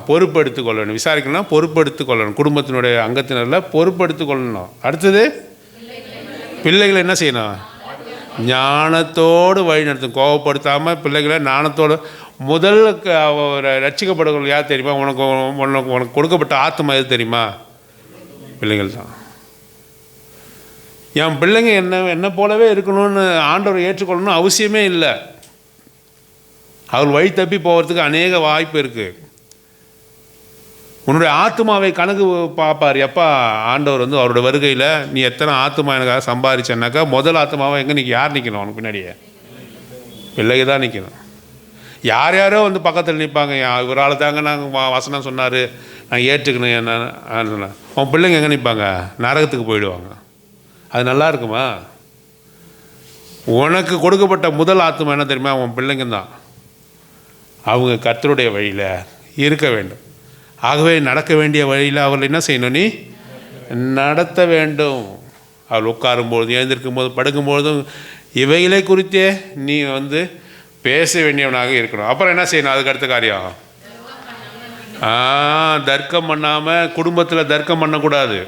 பொறுப்பெடுத்துக் கொள்ளணும். விசாரிக்கணும், பொறுப்பெடுத்துக் கொள்ளணும். குடும்பத்தினுடைய அங்கத்தினரில் பொறுப்பெடுத்துக் கொள்ளணும். அடுத்தது பிள்ளைகளை என்ன செய்யணும்? ஞானத்தோடு வழி நடத்தும். கோபப்படுத்தாமல் பிள்ளைகளை ஞானத்தோடு. முதல் ரட்சிக்கப்படுகள் யார் தெரியுமா? உனக்கு கொடுக்கப்பட்ட ஆத்மா எது தெரியுமா? பிள்ளைகள் தான். என் பிள்ளைங்க என்ன போலவே இருக்கணும்னு ஆண்டவரை ஏற்றுக்கொள்ளணும்னு அவசியமே இல்லை. அவர் வழி தப்பி போகிறதுக்கு அநேக வாய்ப்பு இருக்குது. உன்னுடைய ஆத்மாவை கணக்கு பார்ப்பார். எப்போ ஆண்டவர் அவருடைய வருகையில் நீ எத்தனை ஆத்மா எனக்காக சம்பாதிச்சேன்னாக்கா முதல் ஆத்மாவை எங்கே யார் நிற்கணும்? அவனுக்கு பின்னாடியே பிள்ளைங்க தான் நிற்கணும். யார் யாரோ பக்கத்தில் நிற்பாங்க. இவரால் தாங்க நாங்கள் வசனம் சொன்னார், நான் ஏற்றுக்கணும் என்ன. அவன் பிள்ளைங்க எங்கே நிற்பாங்க? நரகத்துக்கு போயிடுவாங்க. அது நல்லா இருக்குமா? உனக்கு கொடுக்கப்பட்ட முதல் ஆத்மா என்ன தெரியுமா? அவன் பிள்ளைங்க தான். அவங்க கர்த்தருடைய வழியில் இருக்க வேண்டும். ஆகவே நடக்க வேண்டிய வழியில் அவர்கள் என்ன செய்யணும்? நீ நடத்த வேண்டும். அவள் உட்காரும்போது, எழுந்திருக்கும் போது, படுக்கும்போதும் இவைகளை குறித்தே நீ பேச வேண்டியவனாக இருக்கணும். அப்புறம் என்ன செய்யணும்? அதுக்கு அடுத்த காரியம் தர்க்கம் பண்ணாமல், குடும்பத்தில் தர்க்கம் பண்ணக்கூடாது.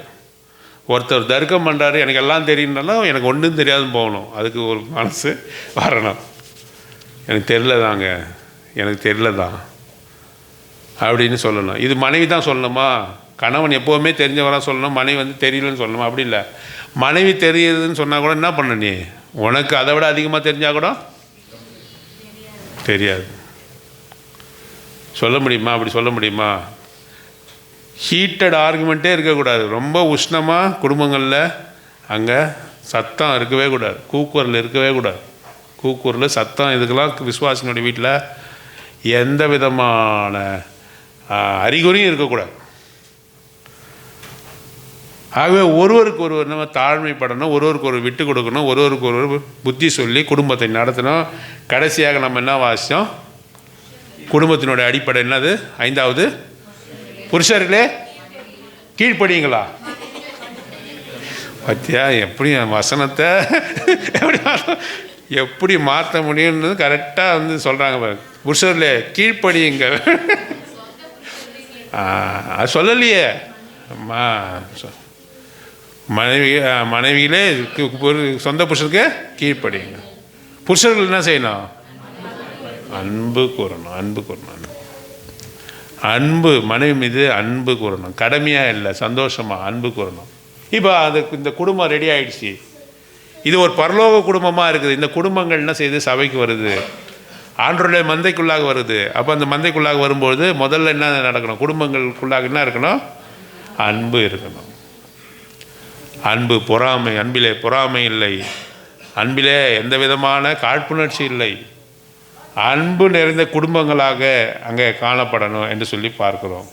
ஒருத்தர் தர்க்கம் பண்ணுறாரு, எனக்கு எல்லாம் தெரியும்னாலும் எனக்கு ஒன்றும் தெரியாதுன்னு போகணும். அதுக்கு ஒரு மனசு வரணும். எனக்கு தெரியலதாங்க, எனக்கு தெரியலதான் அப்படின்னு சொல்லணும். இது மனைவி தான் சொல்லணுமா? கணவன் எப்போவுமே தெரிஞ்சவராக சொல்லணும், மனைவி தெரியலன்னு சொல்லணுமா? அப்படி இல்லை. மனைவி தெரியுதுன்னு சொன்னால் கூட என்ன பண்ண? நீ உனக்கு அதை விட அதிகமாக தெரிஞ்சால் கூட தெரியாது. சொல்ல முடியுமா? அப்படி சொல்ல முடியுமா? ஹீட்டட் ஆர்குமெண்ட்டே இருக்கக்கூடாது. ரொம்ப உஷ்ணமாக குடும்பங்களில் அங்கே சத்தம் இருக்கவே கூடாது. கூக்குரல் இருக்கவே கூடாது. கூக்குரல், சத்தம், இதுக்கெல்லாம் விசுவாசினுடைய வீட்டில் எந்த விதமான அறிகுறியும் இருக்கக்கூடாது. ஆகவே ஒருவருக்கு ஒருவர் நம்ம தாழ்மைப்படணும், ஒருவருக்கு ஒரு விட்டு கொடுக்கணும், ஒருவருக்கு ஒரு புத்தி சொல்லி குடும்பத்தை நடத்தணும். கடைசியாக நம்ம என்ன வாசித்தோம்? குடும்பத்தினுடைய அடிப்படை என்னது? 5வது, புருஷர்களே கீழ்ப்படியுங்களா? பத்தியா எப்படி வசனத்தை எப்படி மாற்ற முடியும்னு கரெக்டாக வந்து சொல்கிறாங்க பாருங்க. புருஷர்ல கீழ்ப்படியுங்க. அது சொல்லலையே மனைவிகளே சொந்த புருஷருக்கு கீழ்ப்படியுங்க. புருஷர்கள் என்ன செய்யணும்? அன்பு கூறணும். அன்பு மனைவி மீது அன்பு கூறணும். கடமையாக இல்லை, சந்தோஷமாக அன்பு கூறணும். இப்போ இந்த குடும்பம் ரெடி ஆகிடுச்சு. இது ஒரு பரலோக குடும்பமாக இருக்குது. இந்த குடும்பங்கள் என்ன செய்யுது? சபைக்கு வருது, ஆண்டவருடைய மந்தைக்குள்ளாக வருது. அப்போ அந்த மந்தைக்குள்ளாக வரும்போது முதல்ல என்ன நடக்கணும்? குடும்பங்களுக்குள்ளாக என்ன இருக்கணும்? அன்பு இருக்கணும். அன்பு, பொறாமை, அன்பிலே பொறாமை இல்லை, அன்பிலே எந்த விதமான காழ்ப்புணர்ச்சி இல்லை, அன்பு நிறைந்த குடும்பங்களாக அங்கே காணப்படணும் என்று சொல்லி பார்க்குறோம்.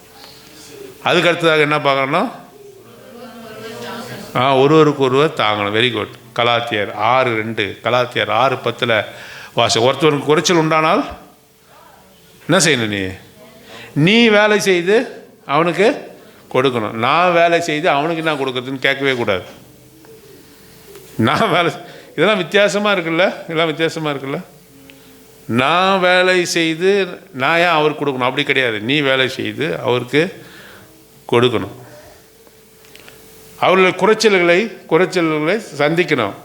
அதுக்கு அடுத்ததாக என்ன பார்க்கணும்? ஒருவருக்கு ஒருவர் தாங்கணும். Very good. கலாத்தியர் 6:2, கலாத்தியர் 6:10 வாசி. ஒருத்தவனுக்கு குறைச்சல் உண்டானால் என்ன செய்யணும்? நீ வேலை செய்து அவனுக்கு கொடுக்கணும். நான் வேலை செய்து அவனுக்கு என்ன கொடுக்குறதுன்னு கேட்கவே கூடாது. நான் வேலை, இதெல்லாம் வித்தியாசமாக இருக்குல்ல. நான் வேலை செய்து நான் ஏன் அவருக்கு கொடுக்கணும்? அப்படி கிடையாது. நீ வேலை செய்து அவருக்கு கொடுக்கணும். அவர்கள் குறைச்சல்களை சந்திக்கணும்.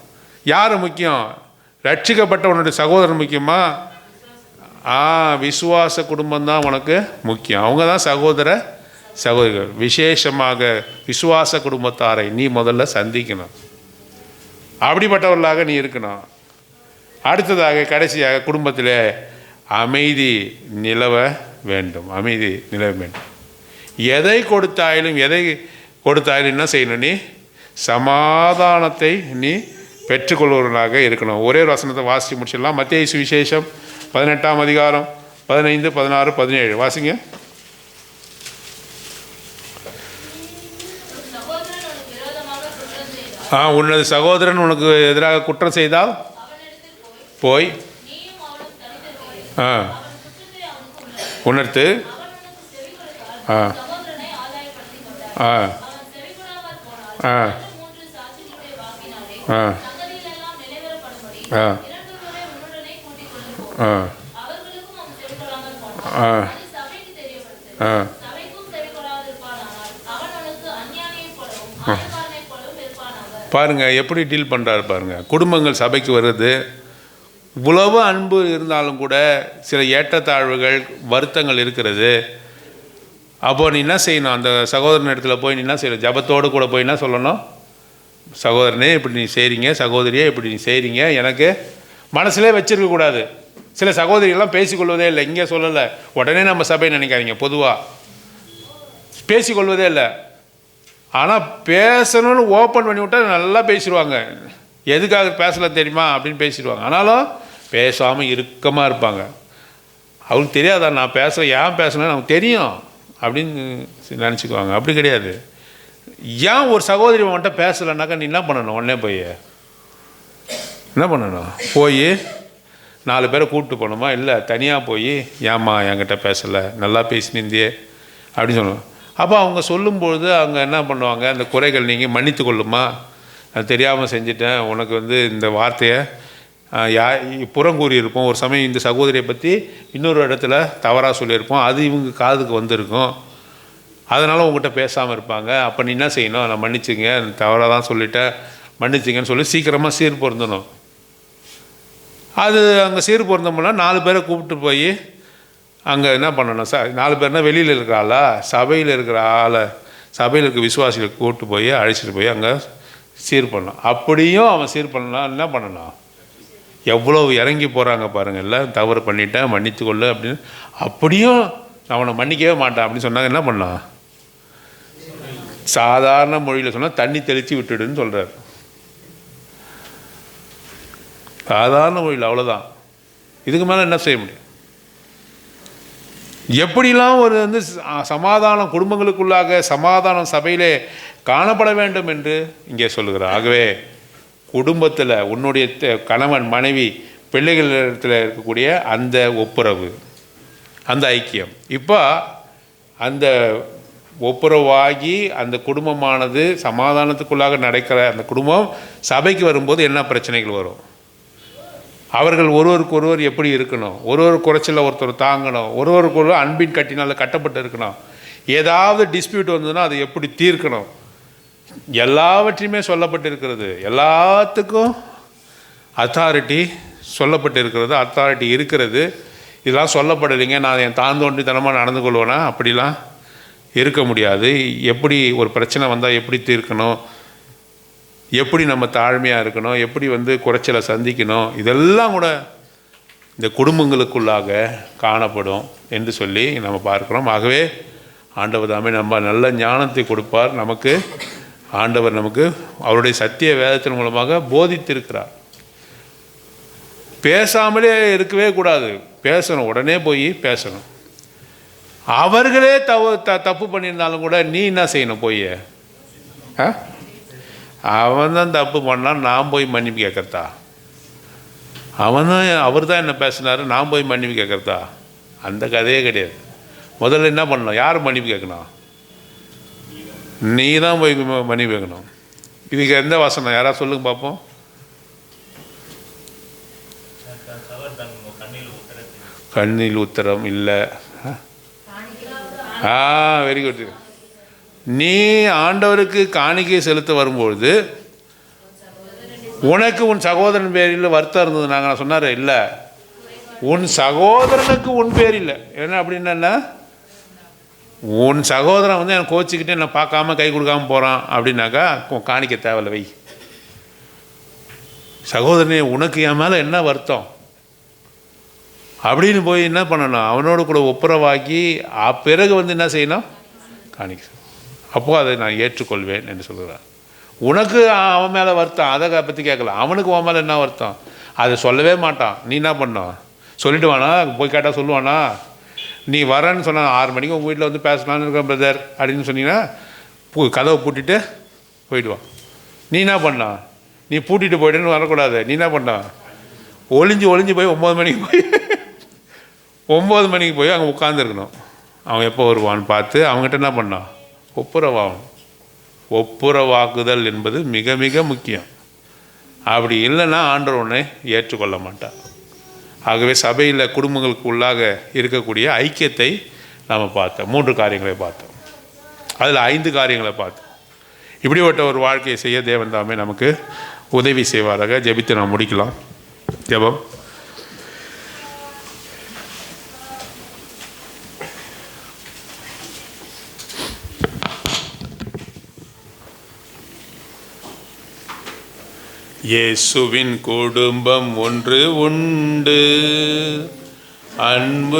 யார் முக்கியம்? ரட்சிக்கப்பட்டவனுடைய சகோதரன் முக்கியமா? விசுவாச குடும்பம் தான் உனக்கு முக்கியம். அவங்க தான் சகோதரிகள். விசேஷமாக விசுவாச குடும்பத்தாரை நீ முதல்ல சந்திக்கணும். அப்படிப்பட்டவர்களாக நீ இருக்கணும். அடுத்ததாக கடைசியாக குடும்பத்தில் அமைதி நிலவ வேண்டும். எதை கொடுத்தாயிலும் என்ன செய்யணும்? நீ சமாதானத்தை நீ பெற்றுக்கொள்வர்களாக இருக்கணும். ஒரே ஒரு வசனத்தை வாசித்து முடிச்சிடலாம். மத்தேயு சுவிசேஷம் 18ஆம் அதிகாரம் 15, 16, 17 வாசிங்க. உன்னது சகோதரன் உனக்கு எதிராக குற்றம் செய்தால் போய் உணர்த்து. பாருங்க எப்படி டீல் பண்ணுறாரு பாருங்க. குடும்பங்கள் சபைக்கு வருது. இவ்வளவு அன்பு இருந்தாலும் கூட சில ஏற்றத்தாழ்வுகள், வருத்தங்கள் இருக்கிறது. அப்போ நீ என்ன செய்யணும்? அந்த சகோதரன் இடத்துல போய் நீ என்ன செய்யணும்? ஜபத்தோடு கூட போய் என்ன சொல்லணும்? சகோதரனே இப்படி நீ செய்கிறீங்க, சகோதரியே இப்படி நீ செய்கிறீங்க, எனக்கு மனசுலே வச்சிருக்கக்கூடாது. சில சகோதரிகள்லாம் பேசிக்கொள்வதே இல்லை. இங்கே சொல்லலை, உடனே நம்ம சபை நினைக்காதீங்க, பொதுவாக பேசிக்கொள்வதே இல்லை. ஆனால் பேசணும்னு ஓப்பன் பண்ணி விட்டால் நல்லா பேசிடுவாங்க. எதுக்காக பேசலை தெரியுமா அப்படின்னு பேசிடுவாங்க. ஆனாலும் பேசாமல் இறுக்கமாக இருப்பாங்க. அவருக்கு தெரியாதா நான் பேசுகிறேன், ஏன் பேசணும்னு நமக்கு தெரியும் அப்படின்னு நினச்சிக்குவாங்க. அப்படி கிடையாது. ஏன் ஒரு சகோதரி அவன்கிட்ட பேசலைன்னாக்கா நீ என்ன பண்ணணும்? உடனே போய் என்ன பண்ணணும்? போய் 4 பேரை கூப்பிட்டு போகணுமா? இல்லை, தனியாக போய் ஏம்மா என்கிட்ட பேசலை, நல்லா பேசினிருந்தியே அப்படின்னு சொல்லணும். அப்போ அவங்க சொல்லும்பொழுது அவங்க என்ன பண்ணுவாங்க? அந்த குறைகள் நீங்கள் மன்னித்து கொள்ளுமா, நான் தெரியாமல் செஞ்சுட்டேன், உனக்கு இந்த வார்த்தையை புறங்கூறியிருப்போம். ஒரு சமயம் இந்த சகோதரியை பற்றி இன்னொரு இடத்துல தவறாக சொல்லியிருப்போம், அது இவங்க காதுக்கு வந்திருக்கும், அதனால் உங்கள்கிட்ட பேசாமல் இருப்பாங்க. அப்போ நீ என்ன செய்யணும்? நான் மன்னிச்சுங்க, தவறாக தான் சொல்லிட்டேன், மன்னிச்சிங்கன்னு சொல்லி சீக்கிரமாக சீர் பொருந்தணும். அது அங்கே சீர் பொருந்தோம்னா 4 பேரை கூப்பிட்டு போய் அங்கே என்ன பண்ணணும்? 4 பேர்னா வெளியில் இருக்கிற ஆளா, சபையில் இருக்கிற ஆளை, சபையில் இருக்க விசுவாசிகளை கூப்பிட்டு போய் அழைச்சிட்டு போய் அங்கே சீர் பண்ணணும். அப்படியும் அவன் சீர் பண்ணலாம். என்ன பண்ணணும்? எவ்வளோ இறங்கி போகிறாங்க பாருங்கள். எல்லாம் தவறு பண்ணிட்டேன், மன்னித்து கொள்ளு அப்படின்னு. அப்படியும் அவனை மன்னிக்கவே மாட்டான் அப்படின்னு சொன்னாங்க. என்ன பண்ணான்? சாதாரண மொழியில் சொன்னால் தண்ணி தெளித்து விட்டுடுன்னு சொல்கிறார். சாதாரண மொழியில் அவ்வளோதான். இதுக்கு மேலே என்ன செய்ய முடியும்? எப்படிலாம் ஒரு சமாதானம் குடும்பங்களுக்குள்ளாக சமாதானம் சபையிலே காணப்பட வேண்டும் என்று இங்கே சொல்லுகிறார். ஆகவே குடும்பத்தில் உன்னுடைய கணவன், மனைவி, பிள்ளைகளிடத்தில் இருக்கக்கூடிய அந்த ஒப்புரவு, அந்த ஐக்கியம், இப்போ அந்த ஒப்புரவாகி அந்த குடும்பமானது சமாதானத்துக்குள்ளாக நடக்கிற அந்த குடும்பம் சபைக்கு வரும்போது என்ன பிரச்சனைகள் வரும்? அவர்கள் ஒருவருக்கு ஒருவர் எப்படி இருக்கணும், ஒருவர் குறைச்சல ஒருத்தர் தாங்கணும், ஒருவருக்கு ஒருவர் அன்பின் கட்டினால் கட்டப்பட்டு இருக்கணும். ஏதாவது டிஸ்பியூட் வந்ததுன்னா அதை எப்படி தீர்க்கணும், எல்லாவற்றையுமே சொல்லப்பட்டிருக்கிறது. எல்லாத்துக்கும் அத்தாரிட்டி சொல்லப்பட்டிருக்கிறது, அத்தாரிட்டி இருக்கிறது. இதெல்லாம் சொல்லப்படலைங்க, நான் என் தாந்தோண்டித்தனமாக நடந்து கொள்வேனா? அப்படிலாம் இருக்க முடியாது. எப்படி ஒரு பிரச்சனை வந்தால் எப்படி தீர்க்கணும், எப்படி நம்ம தாழ்மையாக இருக்கணும், எப்படி குறைச்சலை சந்திக்கணும், இதெல்லாம் கூட இந்த குடும்பங்களுக்குள்ளாக காணப்படும் என்று சொல்லி நம்ம பார்க்குறோம். ஆகவே ஆண்டவர் தாமே நம்ம நல்ல ஞானத்தை கொடுப்பார். நமக்கு ஆண்டவர் நமக்கு அவருடைய சத்திய வேதத்தின் மூலமாக போதித்திருக்கிறார். பேசாமலே இருக்கவே கூடாது, பேசணும், உடனே போய் பேசணும். அவர்களே தப்பு பண்ணியிருந்தாலும் கூட நீ என்ன செய்யணும்? போய் அவன் தான் தப்பு பண்ணான், நான் போய் மன்னிப்பு கேட்கறதா? அவர் தான் என்ன பேசினாரு, நான் போய் மன்னிப்பு கேட்கறதா? அந்த கதையே கிடையாது. முதல்ல என்ன பண்ணணும்? யார் மன்னிப்பு கேட்கணும்? நீ தான் போய் மன்னிப்பு கேட்கணும். இதுக்கு எந்த வசனம் யாராவது சொல்லுங்க பார்ப்போம். கண்ணில் உத்தரம் இல்லை. Very good. நீ ஆண்டவருக்கு காணிக்கை செலுத்த வரும்பொழுது உனக்கு உன் சகோதரன் பேரில் வருத்தம் இருந்தது. நான் சொன்னார் இல்லை, உன் சகோதரனுக்கு உன் பேர் இல்லை. என்ன அப்படின்னா, உன் சகோதரன் எனக்கு கோச்சிக்கிட்டு என்னை பார்க்காம கை கொடுக்காம போகிறான் அப்படின்னாக்கா காணிக்க தேவையில்லை, வை. சகோதரனே, உனக்கு என் மேலே என்ன வருத்தம் அப்படின்னு போய் என்ன பண்ணணும்? அவனோடு கூட ஒப்புரவாக்கி பிறகு என்ன செய்யணும்? காணிக்க. அப்போது அதை நான் ஏற்றுக்கொள்வேன் என்று சொல்கிறார். உனக்கு அவன் மேலே வருத்தம், அதை பற்றி கேட்கலாம். அவனுக்கு அவன் மேலே என்ன வருத்தம் அதை சொல்லவே மாட்டான். நீ என்ன பண்ணோம்? சொல்லிட்டு வானா? போய் கேட்டால் சொல்லுவானா? நீ வரேன்னு சொன்னால் 6 மணிக்கு உங்கள் வீட்டில் பேசலான்னு இருக்கேன் பிரதர் அப்படின்னு சொன்னீங்கன்னா கதவை பூட்டிட்டு போயிடுவான். நீ என்ன பண்ணா? நீ பூட்டிட்டு போயிட்டுன்னு வரக்கூடாது. நீ என்ன பண்ணா? ஒளிஞ்சு போய் 9 மணிக்கு போய் அங்கே உட்காந்துருக்கணும். அவன் எப்போ வருவான்னு பார்த்து அவங்ககிட்ட என்ன பண்ணான்? ஒப்புரவாகணும். ஒப்புரவாக்குதல் என்பது மிக மிக முக்கியம். அப்படி இல்லைன்னா ஆண்டவர் உன்னை ஏற்றுக்கொள்ள மாட்டார். ஆகவே சபையில் குடும்பங்களுக்கு உள்ளாக இருக்கக்கூடிய ஐக்கியத்தை நாம் பார்த்தோம். 3 காரியங்களை பார்த்தோம், அதில் 5 காரியங்களை பார்த்தோம். இப்படிப்பட்ட ஒரு வாழ்க்கையை செய்ய தேவன் தாமே நமக்கு உதவி செய்வாராக. ஜெபித்து நாம் முடிக்கலாம். ஜெபம். இயேசுவின் குடும்பம் ஒன்று உண்டு, அன்பு